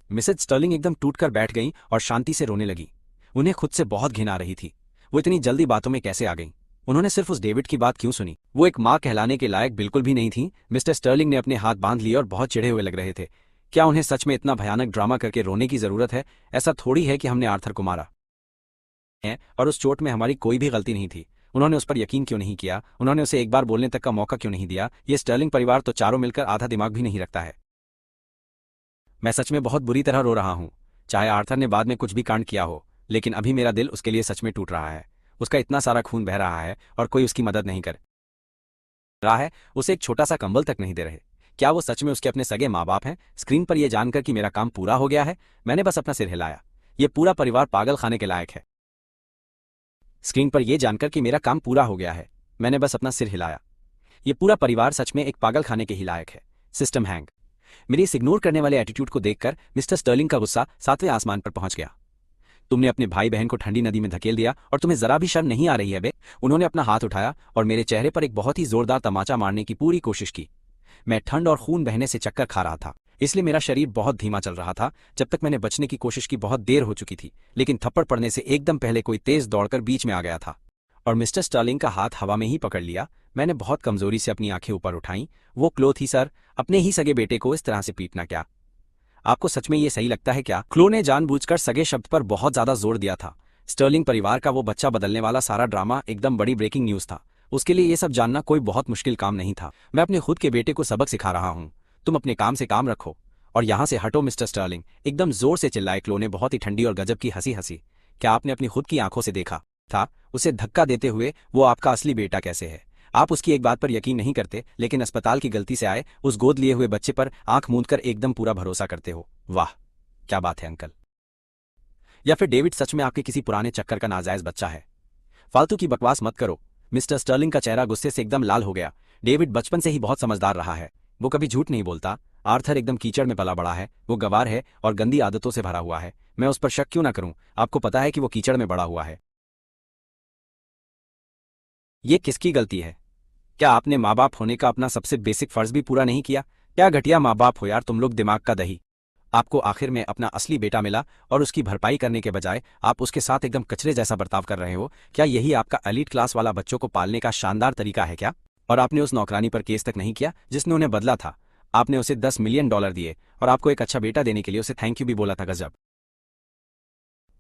मिसेज स्टर्लिंग एकदम टूटकर बैठ गईं और शांति से रोने लगी। उन्हें खुद से बहुत घिन आ रही थी। वो इतनी जल्दी बातों में कैसे आ गईं? उन्होंने सिर्फ उस डेविड की बात क्यों सुनी? वो एक माँ कहलाने के लायक बिल्कुल भी नहीं थी। मिस्टर स्टर्लिंग ने अपने हाथ बांध लिए और बहुत चिढ़े हुए लग रहे थे। क्या उन्हें सच में इतना भयानक ड्रामा करके रोने की जरूरत है? ऐसा थोड़ी है कि हमने आर्थर को मारा है और उस चोट में हमारी कोई भी गलती नहीं थी। उन्होंने उस पर यकीन क्यों नहीं किया? उन्होंने उसे एक बार बोलने तक का मौका क्यों नहीं दिया? ये स्टर्लिंग परिवार तो चारों मिलकर आधा दिमाग भी नहीं रखता है। मैं सच में बहुत बुरी तरह रो रहा हूं। चाहे आर्थर ने बाद में कुछ भी कांड किया हो, लेकिन अभी मेरा दिल उसके लिए सच में टूट रहा है। उसका इतना सारा खून बह रहा है और कोई उसकी मदद नहीं कर रहा है। उसे एक छोटा सा कंबल तक नहीं दे रहे। क्या वो सच में उसके अपने सगे माँ बाप हैं? स्क्रीन पर यह जानकर कि मेरा काम पूरा हो गया है, मैंने बस अपना सिर हिलाया। ये पूरा परिवार पागल खाने के लायक है। स्क्रीन पर यह जानकर कि मेरा काम पूरा हो गया है, मैंने बस अपना सिर हिलाया। ये पूरा परिवार सच में एक पागल खाने के ही लायक है। System hang. मेरे इस इग्नोर करने वाले एटीट्यूड को देखकर मिस्टर स्टर्लिंग का गुस्सा 7वें आसमान पर पहुंच गया। तुमने अपने भाई बहन को ठंडी नदी में धकेल दिया और तुम्हें जरा भी शर्म नहीं आ रही है बे? उन्होंने अपना हाथ उठाया और मेरे चेहरे पर एक बहुत ही जोरदार तमाचा मारने की पूरी कोशिश की। मैं ठंड और खून बहने से चक्कर खा रहा था, इसलिए मेरा शरीर बहुत धीमा चल रहा था। जब तक मैंने बचने की कोशिश की बहुत देर हो चुकी थी, लेकिन थप्पड़ पड़ने से एकदम पहले कोई तेज दौड़कर बीच में आ गया था और मिस्टर स्टर्लिंग का हाथ हवा में ही पकड़ लिया। मैंने बहुत कमजोरी से अपनी आंखें ऊपर उठाईं। वो क्लो थी सर, अपने ही सगे बेटे को इस तरह से पीटना क्या आपको सच में ये सही लगता है क्या? क्लो ने जानबूझकर सगे शब्द पर बहुत ज्यादा जोर दिया था। स्टर्लिंग परिवार का वो बच्चा बदलने वाला सारा ड्रामा एकदम बड़ी ब्रेकिंग न्यूज था। उसके लिए ये सब जानना कोई बहुत मुश्किल काम नहीं था। मैं अपने खुद के बेटे को सबक सिखा रहा हूँ। तुम अपने काम से काम रखो और यहाँ से हटो। मिस्टर स्टर्लिंग एकदम जोर से चिल्लाए। क्लो ने बहुत ही ठंडी और गजब की हंसी हंसी। क्या आपने अपनी खुद की आंखों से देखा था उसे धक्का देते हुए? वो आपका असली बेटा कैसे है? आप उसकी एक बात पर यकीन नहीं करते, लेकिन अस्पताल की गलती से आए उस गोद लिए हुए बच्चे पर आंख मूंदकर एकदम पूरा भरोसा करते हो। वाह क्या बात है अंकल। या फिर डेविड सच में आपके किसी पुराने चक्कर का नाजायज बच्चा है? फालतू की बकवास मत करो। मिस्टर स्टर्लिंग का चेहरा गुस्से से एकदम लाल हो गया। डेविड बचपन से ही बहुत समझदार रहा है। वो कभी झूठ नहीं बोलता। आर्थर एकदम कीचड़ में पला बड़ा है। वो गवार है और गंदी आदतों से भरा हुआ है। मैं उस पर शक क्यों ना करूं? आपको पता है कि वो कीचड़ में बड़ा हुआ है। ये किसकी गलती है? क्या आपने माँ बाप होने का अपना सबसे बेसिक फर्ज भी पूरा नहीं किया? क्या घटिया माँ बाप हो यार तुम लोग, दिमाग का दही। आपको आखिर में अपना असली बेटा मिला और उसकी भरपाई करने के बजाय आप उसके साथ एकदम कचरे जैसा बर्ताव कर रहे हो। क्या यही आपका एलीट क्लास वाला बच्चों को पालने का शानदार तरीका है क्या? और आपने उस नौकरानी पर केस तक नहीं किया जिसने उन्हें बदला था। आपने उसे $10 मिलियन दिए और आपको एक अच्छा बेटा देने के लिए उसे थैंक यू भी बोला था। गजब।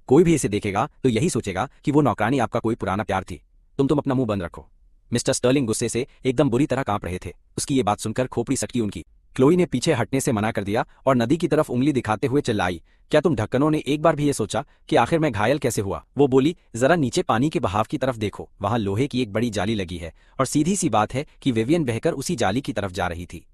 कोई भी इसे देखेगा तो यही सोचेगा कि वो नौकरानी आपका कोई पुराना प्यार थी। तुम अपना मुंह बंद रखो। मिस्टर स्टर्लिंग गुस्से से एकदम बुरी तरह कांप रहे थे। उसकी ये बात सुनकर खोपड़ी सटकी उनकी। क्लोई ने पीछे हटने से मना कर दिया और नदी की तरफ उंगली दिखाते हुए चिल्लाई, क्या तुम ढक्कनों ने एक बार भी ये सोचा कि आखिर मैं घायल कैसे हुआ? वो बोली, जरा नीचे पानी के बहाव की तरफ देखो, वहां लोहे की एक बड़ी जाली लगी है और सीधी सी बात है कि विवियन बहकर उसी जाली की तरफ जा रही थी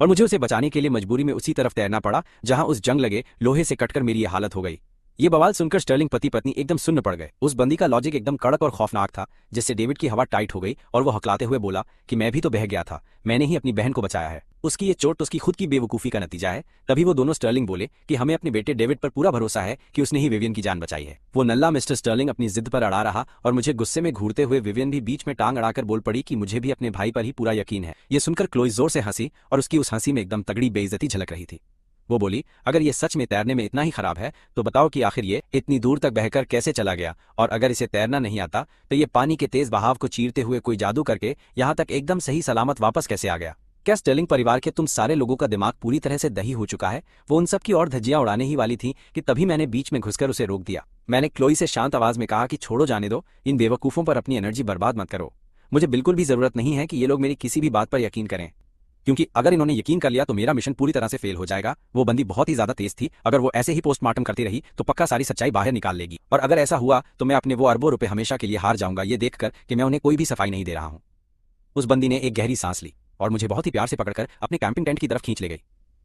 और मुझे उसे बचाने के लिए मजबूरी में उसी तरफ तैरना पड़ा जहां उस जंग लगे लोहे से कटकर मेरी ये हालत हो गई। ये बवाल सुनकर स्टर्लिंग पति पत्नी एकदम सुन्न पड़ गए। उस बंदी का लॉजिक एकदम कड़क और खौफनाक था, जिससे डेविड की हवा टाइट हो गई और वो हकलाते हुए बोला कि मैं भी तो बह गया था, मैंने ही अपनी बहन को बचाया है। उसकी ये चोट उसकी खुद की बेवकूफी का नतीजा है। तभी वो दोनों स्टर्लिंग बोले कि हमें अपने बेटे डेविड पर पूरा भरोसा है कि उसने ही विवियन की जान बचाई है। वो नल्ला मिस्टर स्टर्लिंग अपनी जिद पर अड़ा रहा और मुझे गुस्से में घूरते हुए विवियन भी बीच में टांग अड़ाकर बोल पड़ी कि मुझे भी अपने भाई पर ही पूरा यकीन है। ये सुनकर क्लोई जोर से हंसी और उसकी उस हंसी में एकदम तगड़ी बेइज्जती झलक रही थी। वो बोली, अगर ये सच में तैरने में इतना ही खराब है तो बताओ कि आखिर ये इतनी दूर तक बहकर कैसे चला गया, और अगर इसे तैरना नहीं आता तो ये पानी के तेज बहाव को चीरते हुए कोई जादू करके यहाँ तक एकदम सही सलामत वापस कैसे आ गया? क्या स्टर्लिंग परिवार के तुम सारे लोगों का दिमाग पूरी तरह से दही हो चुका है? वो उन सब की और धज्जियां उड़ाने ही वाली थी कि तभी मैंने बीच में घुसकर उसे रोक दिया। मैंने क्लोई से शांत आवाज में कहा कि छोड़ो, जाने दो, इन बेवकूफों पर अपनी एनर्जी बर्बाद मत करो। मुझे बिल्कुल भी जरूरत नहीं है कि ये लोग मेरी किसी भी बात पर यकीन करें, क्योंकि अगर इन्होंने यकीन कर लिया तो मेरा मिशन पूरी तरह से फेल हो जाएगा। वो बंदी बहुत ही ज्यादा तेज थी, अगर वो ऐसे ही पोस्टमार्टम करती रही तो पक्का सारी सच्चाई बाहर निकाल लेगी, और अगर ऐसा हुआ तो मैं अपने वो अरबों रुपए हमेशा के लिए हार जाऊंगा, ये देखकर कि मैं उन्हें कोई भी सफाई नहीं दे रहा हूं। उस बंदी ने एक गहरी सांस ली और मुझे बहुत ही प्यार से पकड़कर अपने कैंपिंग टेंट की तरफ खींच ले गई।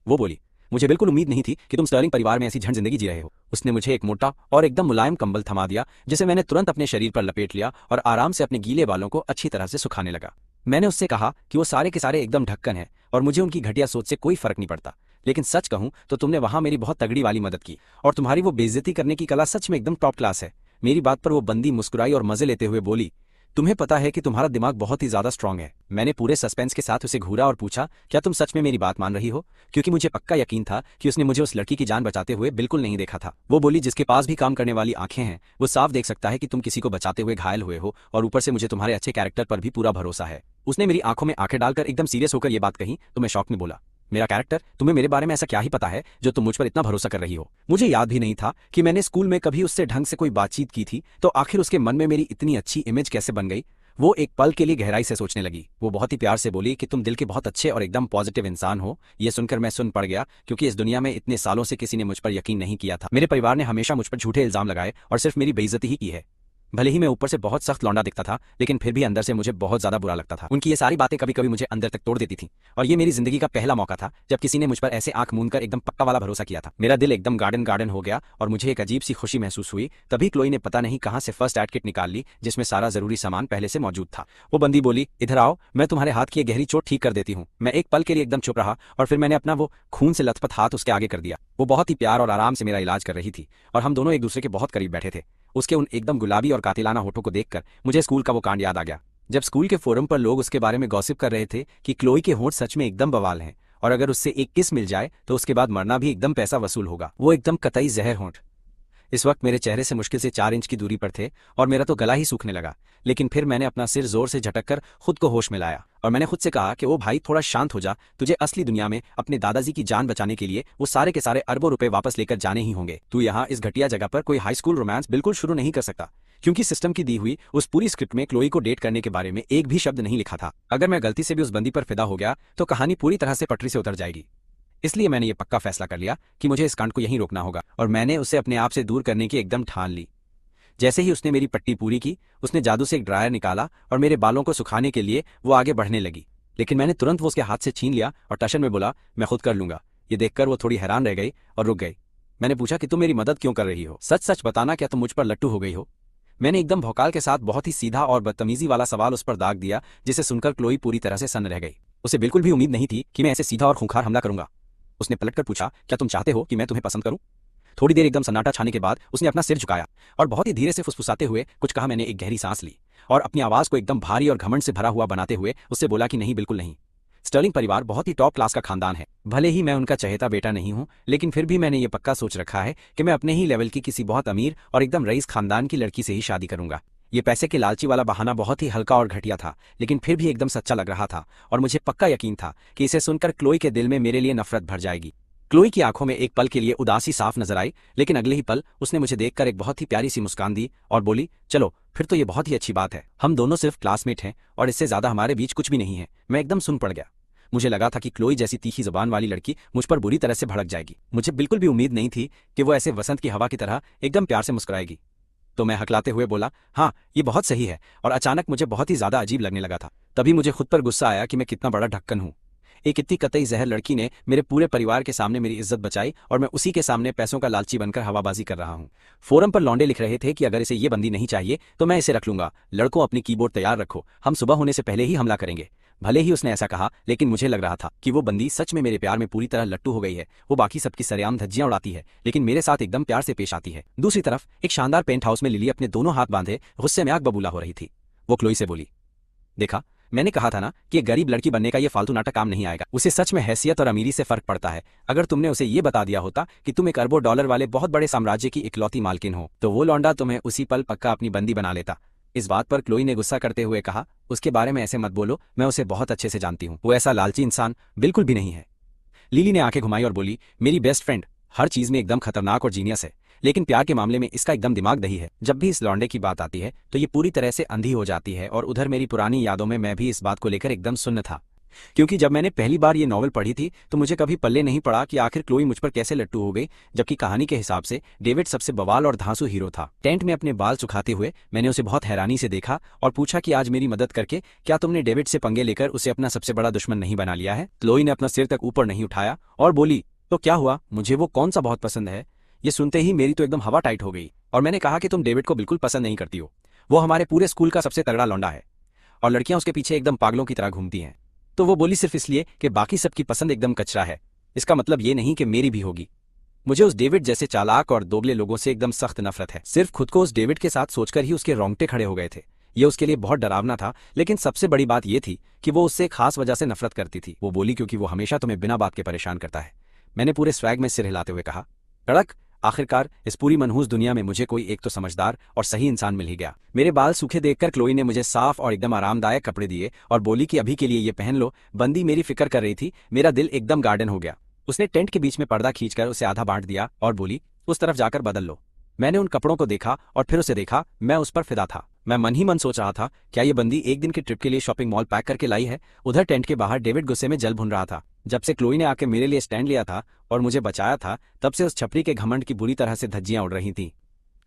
वो बोली, मुझे बिल्कुल उम्मीद नहीं थी कि तुम स्टर्लिंग परिवार में ऐसी झंड जिंदगी जी रहे हो। उसने मुझे एक मोटा और एकदम मुलायम कंबल थमा दिया, जिसे मैंने तुरंत अपने शरीर पर लपेट लिया और आराम से अपने गीले बालों को अच्छी तरह से सुखाने लगा। मैंने उससे कहा कि वो सारे के सारे एकदम ढक्कन है और मुझे उनकी घटिया सोच से कोई फर्क नहीं पड़ता, लेकिन सच कहूं तो तुमने वहां मेरी बहुत तगड़ी वाली मदद की, और तुम्हारी वो बेइज्जती करने की कला सच में एकदम टॉप क्लास है। मेरी बात पर वो बंदी मुस्कुराई और मजे लेते हुए बोली, तुम्हें पता है कि तुम्हारा दिमाग बहुत ही ज्यादा स्ट्रांग है। मैंने पूरे सस्पेंस के साथ उसे घूरा और पूछा, क्या तुम सच में मेरी बात मान रही हो? क्योंकि मुझे पक्का यकीन था कि उसने मुझे उस लड़की की जान बचाते हुए बिल्कुल नहीं देखा था। वो बोली, जिसके पास भी काम करने वाली आंखें हैं वो साफ देख सकता है कि तुम किसी को बचाते हुए घायल हुए हो, और ऊपर से मुझे तुम्हारे अच्छे कैरेक्टर पर भी पूरा भरोसा है। उसने मेरी आंखों में आंखें डालकर एकदम सीरियस होकर ये बात कही तो मैं शॉक में बोला, मेरा कैरेक्टर? तुम्हें मेरे बारे में ऐसा क्या ही पता है जो तुम मुझ पर इतना भरोसा कर रही हो? मुझे याद भी नहीं था कि मैंने स्कूल में कभी उससे ढंग से कोई बातचीत की थी, तो आखिर उसके मन में मेरी इतनी अच्छी इमेज कैसे बन गई? वो एक पल के लिए गहराई से सोचने लगी। वो बहुत ही प्यार से बोली कि तुम दिल के बहुत अच्छे और एकदम पॉजिटिव इंसान हो। ये सुनकर मैं सुन पड़ गया, क्योंकि इस दुनिया में इतने सालों से किसी ने मुझ पर यकीन नहीं किया था। मेरे परिवार ने हमेशा मुझ पर झूठे इल्जाम लगाए और सिर्फ मेरी बेइज्जती ही की है। भले ही मैं ऊपर से बहुत सख्त लौंडा दिखता था, लेकिन फिर भी अंदर से मुझे बहुत ज्यादा बुरा लगता था। उनकी ये सारी बातें कभी कभी मुझे अंदर तक तोड़ देती थी, और ये मेरी जिंदगी का पहला मौका था जब किसी ने मुझ पर ऐसे आंख मूंद कर एकदम पक्का वाला भरोसा किया था। मेरा दिल एकदम गार्डन गार्डन हो गया और मुझे एक अजीब सी खुशी महसूस हुई। तभी क्लोई ने पता नहीं कहां से फर्स्ट एड किट निकाल ली, जिसमें सारा जरूरी सामान पहले से मौजूद था। वो बंदी बोली, इधर आओ, मैं तुम्हारे हाथ की गहरी चोट ठीक कर देती हूँ। मैं एक पल के लिए एकदम चुप रहा और फिर मैंने अपना वो खून से लथपथ हाथ उसके आगे कर दिया। वो बहुत ही प्यार और आराम से मेरा इलाज कर रही थी और हम दोनों एक दूसरे के बहुत करीब बैठे थे। उसके उन एकदम गुलाबी और कातिलाना होठों को देखकर मुझे स्कूल का वो कांड याद आ गया, जब स्कूल के फोरम पर लोग उसके बारे में गॉसिप कर रहे थे कि क्लोई के होंठ सच में एकदम बवाल हैं, और अगर उससे एक किस मिल जाए तो उसके बाद मरना भी एकदम पैसा वसूल होगा। वो एकदम कतई जहर होंठ इस वक्त मेरे चेहरे से मुश्किल से 4 इंच की दूरी पर थे और मेरा तो गला ही सूखने लगा। लेकिन फिर मैंने अपना सिर जोर से झटककर खुद को होश में लाया और मैंने खुद से कहा कि ओ भाई, थोड़ा शांत हो जा। तुझे असली दुनिया में अपने दादाजी की जान बचाने के लिए वो सारे के सारे अरबों रुपए वापस लेकर जाने ही होंगे। तू यहाँ इस घटिया जगह पर कोई हाई स्कूल रोमांस बिल्कुल शुरू नहीं कर सकता, क्योंकि सिस्टम की दी हुई उस पूरी स्क्रिप्ट में क्लोई को डेट करने के बारे में एक भी शब्द नहीं लिखा था। अगर मैं गलती से भी उस बंदी पर फिदा हो गया तो कहानी पूरी तरह से पटरी से उतर जाएगी। इसलिए मैंने ये पक्का फैसला कर लिया कि मुझे इस कांड को यहीं रोकना होगा, और मैंने उसे अपने आप से दूर करने की एकदम ठान ली। जैसे ही उसने मेरी पट्टी पूरी की, उसने जादू से एक ड्रायर निकाला और मेरे बालों को सुखाने के लिए वो आगे बढ़ने लगी, लेकिन मैंने तुरंत वो उसके हाथ से छीन लिया और टशन में बोला, मैं खुद कर लूंगा। ये देखकर वो थोड़ी हैरान रह गई और रुक गई। मैंने पूछा कि तुम मेरी मदद क्यों कर रही हो? सच सच बताना, क्या तुम मुझ पर लट्टू हो गई हो? मैंने एकदम भौकाल के साथ बहुत ही सीधा और बदतमीजी वाला सवाल उस पर दाग दिया, जिसे सुनकर क्लोई पूरी तरह से सन्न रह गई। उसे बिल्कुल भी उम्मीद नहीं थी कि मैं ऐसे सीधा और खूंखार हमला करूंगा। उसने पलटकर पूछा, क्या तुम चाहते हो कि मैं तुम्हें पसंद करूं? थोड़ी देर एकदम सन्नाटा छाने के बाद उसने अपना सिर झुकाया और बहुत ही धीरे से फुसफुसाते हुए कुछ कहा। मैंने एक गहरी सांस ली और अपनी आवाज को एकदम भारी और घमंड से भरा हुआ बनाते हुए उससे बोला कि नहीं, बिल्कुल नहीं। स्टर्लिंग परिवार बहुत ही टॉप क्लास का खानदान है। भले ही मैं उनका चहेता बेटा नहीं हूं, लेकिन फिर भी मैंने ये पक्का सोच रखा है कि मैं अपने ही लेवल की किसी बहुत अमीर और एकदम रईस खानदान की लड़की से ही शादी करूंगा। ये पैसे के लालची वाला बहाना बहुत ही हल्का और घटिया था, लेकिन फिर भी एकदम सच्चा लग रहा था, और मुझे पक्का यकीन था कि इसे सुनकर क्लोई के दिल में मेरे लिए नफरत भर जाएगी। क्लोई की आंखों में एक पल के लिए उदासी साफ नजर आई, लेकिन अगले ही पल उसने मुझे देखकर एक बहुत ही प्यारी सी मुस्कान दी और बोली, चलो फिर तो ये बहुत ही अच्छी बात है। हम दोनों सिर्फ क्लासमेट हैं और इससे ज्यादा हमारे बीच कुछ भी नहीं है। मैं एकदम सुन पड़ गया। मुझे लगा था कि क्लोई जैसी तीखी जुबान वाली लड़की मुझ पर बुरी तरह से भड़क जाएगी। मुझे बिल्कुल भी उम्मीद नहीं थी कि वो ऐसे वसंत की हवा की तरह एकदम प्यार से मुस्कुराएगी। तो मैं हकलाते हुए बोला, हाँ ये बहुत सही है। और अचानक मुझे बहुत ही ज्यादा अजीब लगने लगा था। तभी मुझे खुद पर गुस्सा आया कि मैं कितना बड़ा ढक्कन हूँ। एक इतनी कतई जहर लड़की ने मेरे पूरे परिवार के सामने मेरी इज्जत बचाई और मैं उसी के सामने पैसों का लालची बनकर हवाबाजी कर रहा हूँ। फोरम पर लौंडे लिख रहे थे कि अगर इसे ये बंदी नहीं चाहिए तो मैं इसे रख लूंगा। लड़कों, अपनी कीबोर्ड तैयार रखो, हम सुबह होने से पहले ही हमला करेंगे। भले ही उसने ऐसा कहा, लेकिन मुझे लग रहा था कि वो बंदी सच में मेरे प्यार में पूरी तरह लट्टू हो गई है। वो बाकी सबकी सरेआम धज्जियां उड़ाती है, लेकिन मेरे साथ एकदम प्यार से पेश आती है। दूसरी तरफ एक शानदार पेंट हाउस में लिली अपने दोनों हाथ बांधे गुस्से में आग बबूला हो रही थी। वो क्लोई से बोली, देखा, मैंने कहा था ना कि एक गरीब लड़की बनने का ये फालतू नाटक काम नहीं आएगा। उसे सच में हैसियत और अमीरी से फर्क पड़ता है। अगर तुमने उसे ये बता दिया होता कि तुम एक अरबों डॉलर वाले बहुत बड़े साम्राज्य की इकलौती मालकिन हो, तो वो लौंडा तुम्हें उसी पल पक्का अपनी बंदी बना लेता। इस बात पर क्लोई ने गुस्सा करते हुए कहा, उसके बारे में ऐसे मत बोलो, मैं उसे बहुत अच्छे से जानती हूँ, वो ऐसा लालची इंसान बिल्कुल भी नहीं है। लिली ने आंखें घुमाई और बोली, मेरी बेस्ट फ्रेंड हर चीज में एकदम खतरनाक और जीनियस है, लेकिन प्यार के मामले में इसका एकदम दिमाग दही है। जब भी इस लौंडे की बात आती है तो ये पूरी तरह से अंधी हो जाती है। और उधर मेरी पुरानी यादों में मैं भी इस बात को लेकर एकदम सुन्न था, क्योंकि जब मैंने पहली बार ये नॉवल पढ़ी थी तो मुझे कभी पल्ले नहीं पड़ा कि आखिर क्लोई मुझ पर कैसे लट्टू हो गई, जबकि कहानी के हिसाब से डेविड सबसे बवाल और धांसू हीरो था। टेंट में अपने बाल सुखाते हुए मैंने उसे बहुत हैरानी से देखा और पूछा कि आज मेरी मदद करके क्या तुमने डेविड से पंगे लेकर उसे अपना सबसे बड़ा दुश्मन नहीं बना लिया है। क्लोई ने अपना सिर तक ऊपर नहीं उठाया और बोली, तो क्या हुआ, मुझे वो कौन सा बहुत पसंद है। ये सुनते ही मेरी तो एकदम हवा टाइट हो गई और मैंने कहा कि तुम डेविड को बिल्कुल पसंद नहीं करती हो, वो हमारे पूरे स्कूल का सबसे तगड़ा लौंडा है और लड़कियां उसके पीछे एकदम पागलों की तरह घूमती हैं। तो वो बोली सिर्फ इसलिए कि बाकी सबकी पसंद एकदम कचरा है, इसका मतलब ये नहीं कि मेरी भी होगी। मुझे उस डेविड जैसे चालाक और दोगले लोगों से एकदम सख्त नफरत है। सिर्फ खुद को उस डेविड के साथ सोचकर ही उसके रोंगटे खड़े हो गए थे। ये उसके लिए बहुत डरावना था, लेकिन सबसे बड़ी बात यह थी कि वो उससे खास वजह से नफरत करती थी। वो बोली, क्योंकि वो हमेशा तुम्हें बिना बात के परेशान करता है। मैंने पूरे स्वैग में सिर हिलाते हुए कहा, कड़क, आखिरकार इस पूरी मनहूस दुनिया में मुझे कोई एक तो समझदार और सही इंसान मिल ही गया। मेरे बाल सूखे देखकर क्लोई ने मुझे साफ और एकदम आरामदायक कपड़े दिए और बोली कि अभी के लिए ये पहन लो। बंदी मेरी फिक्र कर रही थी, मेरा दिल एकदम गार्डन हो गया। उसने टेंट के बीच में पर्दा खींचकर उसे आधा बांट दिया और बोली, उस तरफ जाकर बदल लो। मैंने उन कपड़ों को देखा और फिर उसे देखा, मैं उस पर फिदा था। मैं मन ही मन सोच रहा था, क्या ये बंदी एक दिन की ट्रिप के लिए शॉपिंग मॉल पैक करके लाई है। उधर टेंट के बाहर डेविड गुस्से में जल भुन रहा था। जब से क्लोई ने आके मेरे लिए स्टैंड लिया था और मुझे बचाया था, तब से उस छपरी के घमंड की बुरी तरह से धज्जियां उड़ रही थीं।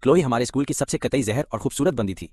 क्लोई हमारे स्कूल की सबसे कतई जहर और खूबसूरत बंदी थी।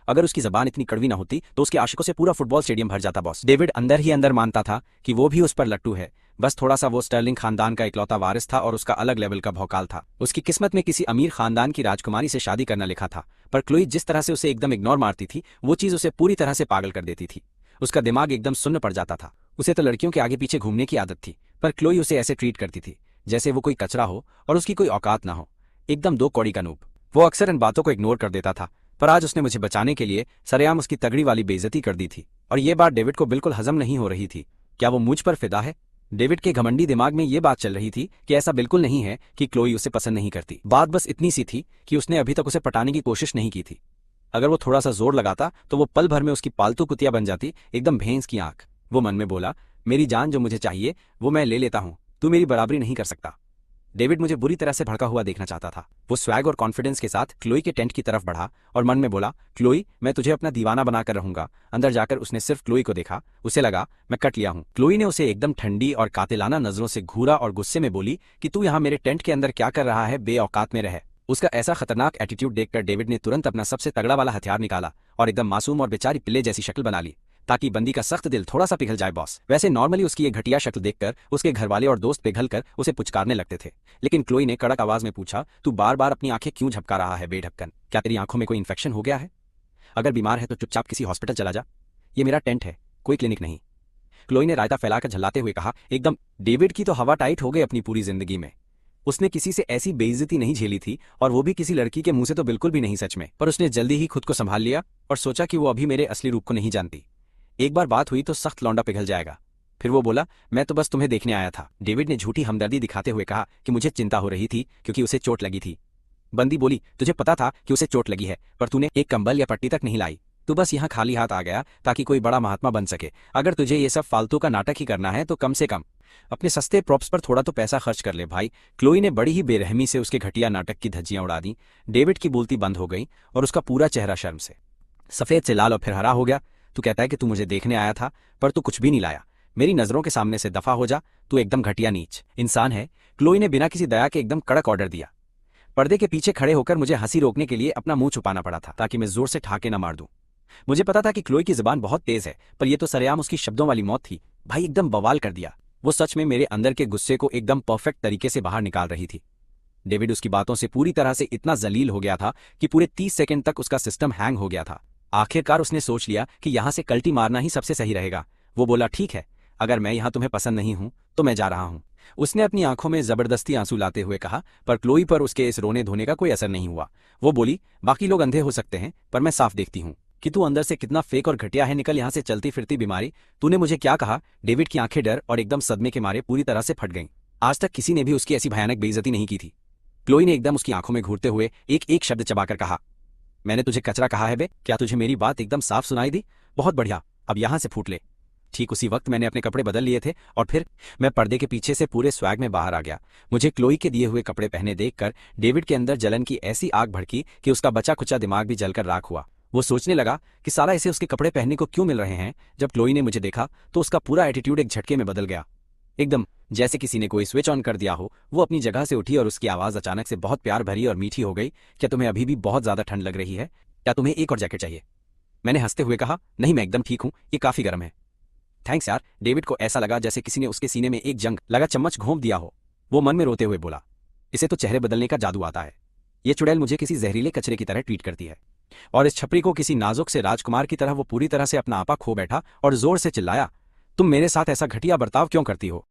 अगर उसकी जबान इतनी कड़वी न होती तो उसके आशिकों से पूरा फुटबॉल स्टेडियम भर जाता। बॉस डेविड अंदर ही अंदर मानता था कि वो भी उस पर लट्टू है, बस थोड़ा सा वो स्टर्लिंग खानदान का इकलौता वारिस था और उसका अलग लेवल का भौकाल था। उसकी किस्मत में किसी अमीर खानदान की राजकुमारी से शादी करना लिखा था, पर क्लोई जिस तरह से उसे एकदम इग्नोर मारती थी, वो चीज उसे पूरी तरह से पागल कर देती थी। उसका दिमाग एकदम सुन्न पड़ जाता था। उसे तो लड़कियों के आगे पीछे घूमने की आदत थी, पर क्लोई उसे ऐसे ट्रीट करती थी जैसे वो कोई कचरा हो और उसकी कोई औकात ना हो, एकदम दो कौड़ी का नूब। वो अक्सर इन बातों को इग्नोर कर देता था, पर आज उसने मुझे बचाने के लिए सरेआम उसकी तगड़ी वाली बेइज्जती कर दी थी और ये बात डेविड को बिल्कुल हजम नहीं हो रही थी। क्या वो मुझ पर फिदा है? डेविड के घमंडी दिमाग में ये बात चल रही थी कि ऐसा बिल्कुल नहीं है कि क्लोई उसे पसंद नहीं करती। बात बस इतनी सी थी कि उसने अभी तक उसे पटाने की कोशिश नहीं की थी। अगर वो थोड़ा सा जोर लगाता तो वो पल भर में उसकी पालतू कुतिया बन जाती, एकदम भैंस की आंख। वो मन में बोला, मेरी जान जो मुझे चाहिए वो मैं ले लेता हूं, तू मेरी बराबरी नहीं कर सकता। डेविड मुझे बुरी तरह से भड़का हुआ देखना चाहता था। वो स्वैग और कॉन्फिडेंस के साथ क्लोई के टेंट की तरफ बढ़ा और मन में बोला, क्लोई, मैं तुझे अपना दीवाना बनाकर रहूंगा। अंदर जाकर उसने सिर्फ क्लोई को देखा, उसे लगा मैं कट लिया हूं। क्लोई ने उसे एकदम ठंडी और कातिलाना नजरों से घूरा और गुस्से में बोली कि तू यहाँ मेरे टेंट के अंदर क्या कर रहा है, बेऔकात में रह। उसका ऐसा खतरनाक एटीट्यूड देखकर डेविड ने तुरंत अपना सबसे तगड़ा वाला हथियार निकाला और एकदम मासूम और बेचारी पिल्ले जैसी शक्ल बना ली, ताकि बंदी का सख्त दिल थोड़ा सा पिघल जाए। बॉस वैसे नॉर्मली उसकी ये घटिया शक्ल देखकर उसके घरवाले और दोस्त पिघलकर उसे पुचकारने लगते थे, लेकिन क्लोई ने कड़क आवाज में पूछा, तू बार बार अपनी आंखें क्यों झपका रहा है बेढक्कन? क्या तेरी आंखों में कोई इन्फेक्शन हो गया है? अगर बीमार है तो चुपचाप किसी हॉस्पिटल चला जा, ये मेरा टेंट है, कोई क्लिनिक नहीं। क्लोई ने रायता फैलाकर झल्लाते हुए कहा। एकदम डेविड की तो हवा टाइट हो गई अपनी पूरी जिंदगी में। उसने किसी से ऐसी बेइज्जती नहीं झेली थी, और वो भी किसी लड़की के मुंह से तो बिल्कुल भी नहीं सच में। पर उसने जल्दी ही खुद को संभाल लिया और सोचा कि वो अभी मेरे असली रूप को नहीं जानती। एक बार बात हुई तो सख्त लौंडा पिघल जाएगा। फिर वो बोला, मैं तो बस तुम्हें देखने आया था। डेविड ने झूठी हमदर्दी दिखाते हुए कहा कि मुझे चिंता हो रही थी क्योंकि उसे चोट लगी थी। बंदी बोली, तुझे पता था कि उसे चोट लगी है, पर तूने एक कंबल या पट्टी तक नहीं लाई। तू बस यहाँ खाली हाथ आ गया ताकि कोई बड़ा महात्मा बन सके। अगर तुझे ये सब फालतू का नाटक ही करना है तो कम से कम अपने सस्ते प्रॉप्स पर थोड़ा तो पैसा खर्च कर ले भाई। क्लोई ने बड़ी ही बेरहमी से उसके घटिया नाटक की धज्जियां उड़ा दी। डेविड की बोलती बंद हो गई और उसका पूरा चेहरा शर्म से सफेद से लाल और फिर हरा हो गया। तू कहता है कि तू मुझे देखने आया था, पर तू कुछ भी नहीं लाया। मेरी नजरों के सामने से दफा हो जा, तू एकदम घटिया नीच इंसान है। क्लोई ने बिना किसी दया के एकदम कड़क ऑर्डर दिया। पर्दे के पीछे खड़े होकर मुझे हंसी रोकने के लिए अपना मुंह छुपाना पड़ा था ताकि मैं जोर से ठाके न मार दूं। मुझे पता था कि क्लोई की जुबान बहुत तेज है, पर यह तो सरेआम उसकी शब्दों वाली मौत थी। भाई एकदम बवाल कर दिया। वो सच में मेरे अंदर के गुस्से को एकदम परफेक्ट तरीके से बाहर निकाल रही थी। डेविड उसकी बातों से पूरी तरह से इतना जलील हो गया था कि पूरे 30 सेकंड तक उसका सिस्टम हैंग हो गया था। आखिरकार उसने सोच लिया कि यहां से कल्टी मारना ही सबसे सही रहेगा। वो बोला, ठीक है, अगर मैं यहां तुम्हें पसंद नहीं हूं तो मैं जा रहा हूं। उसने अपनी आंखों में जबरदस्ती आंसू लाते हुए कहा, पर क्लोई पर उसके इस रोने धोने का कोई असर नहीं हुआ। वो बोली, बाकी लोग अंधे हो सकते हैं, पर मैं साफ देखती हूं कि तू अंदर से कितना फेक और घटिया है। निकल यहां से चलती फिरती बीमारी। तूने मुझे क्या कहा? डेविड की आंखें डर और एकदम सदमे के मारे पूरी तरह से फट गईं। आज तक किसी ने भी उसकी ऐसी भयानक बेइज्जती नहीं की थी। क्लोई ने एकदम उसकी आंखों में घूरते हुए एक एक शब्द चबाकर कहा, मैंने तुझे कचरा कहा है बे? क्या तुझे मेरी बात एकदम साफ सुनाई दी? बहुत बढ़िया, अब यहाँ से फूट ले। ठीक उसी वक्त मैंने अपने कपड़े बदल लिए थे और फिर मैं पर्दे के पीछे से पूरे स्वैग में बाहर आ गया। मुझे क्लोई के दिए हुए कपड़े पहने देखकर डेविड के अंदर जलन की ऐसी आग भड़की कि उसका बचा खुचा दिमाग भी जलकर राख हुआ। वो सोचने लगा कि साला इसे उसके कपड़े पहनने को क्यों मिल रहे हैं। जब क्लोई ने मुझे देखा तो उसका पूरा एटीट्यूड एक झटके में बदल गया, एकदम जैसे किसी ने कोई स्विच ऑन कर दिया हो। वो अपनी जगह से उठी और उसकी आवाज़ अचानक से बहुत प्यार भरी और मीठी हो गई। क्या तुम्हें अभी भी बहुत ज़्यादा ठंड लग रही है? क्या तुम्हें एक और जैकेट चाहिए? मैंने हंसते हुए कहा, नहीं मैं एकदम ठीक हूँ, ये काफ़ी गर्म है। थैंक्स यार। डेविड को ऐसा लगा जैसे किसी ने उसके सीने में एक जंग लगा चम्मच घोंप दिया हो। वो मन में रोते हुए बोला, इसे तो चेहरे बदलने का जादू आता है। ये चुड़ैल मुझे किसी जहरीले कचरे की तरह ट्रीट करती है। और इस छपरी को किसी नाजुक से राजकुमार की तरह वो पूरी तरह से अपना आपा खो बैठा और जोर से चिल्लाया, तुम मेरे साथ ऐसा घटिया बर्ताव क्यों करती हो?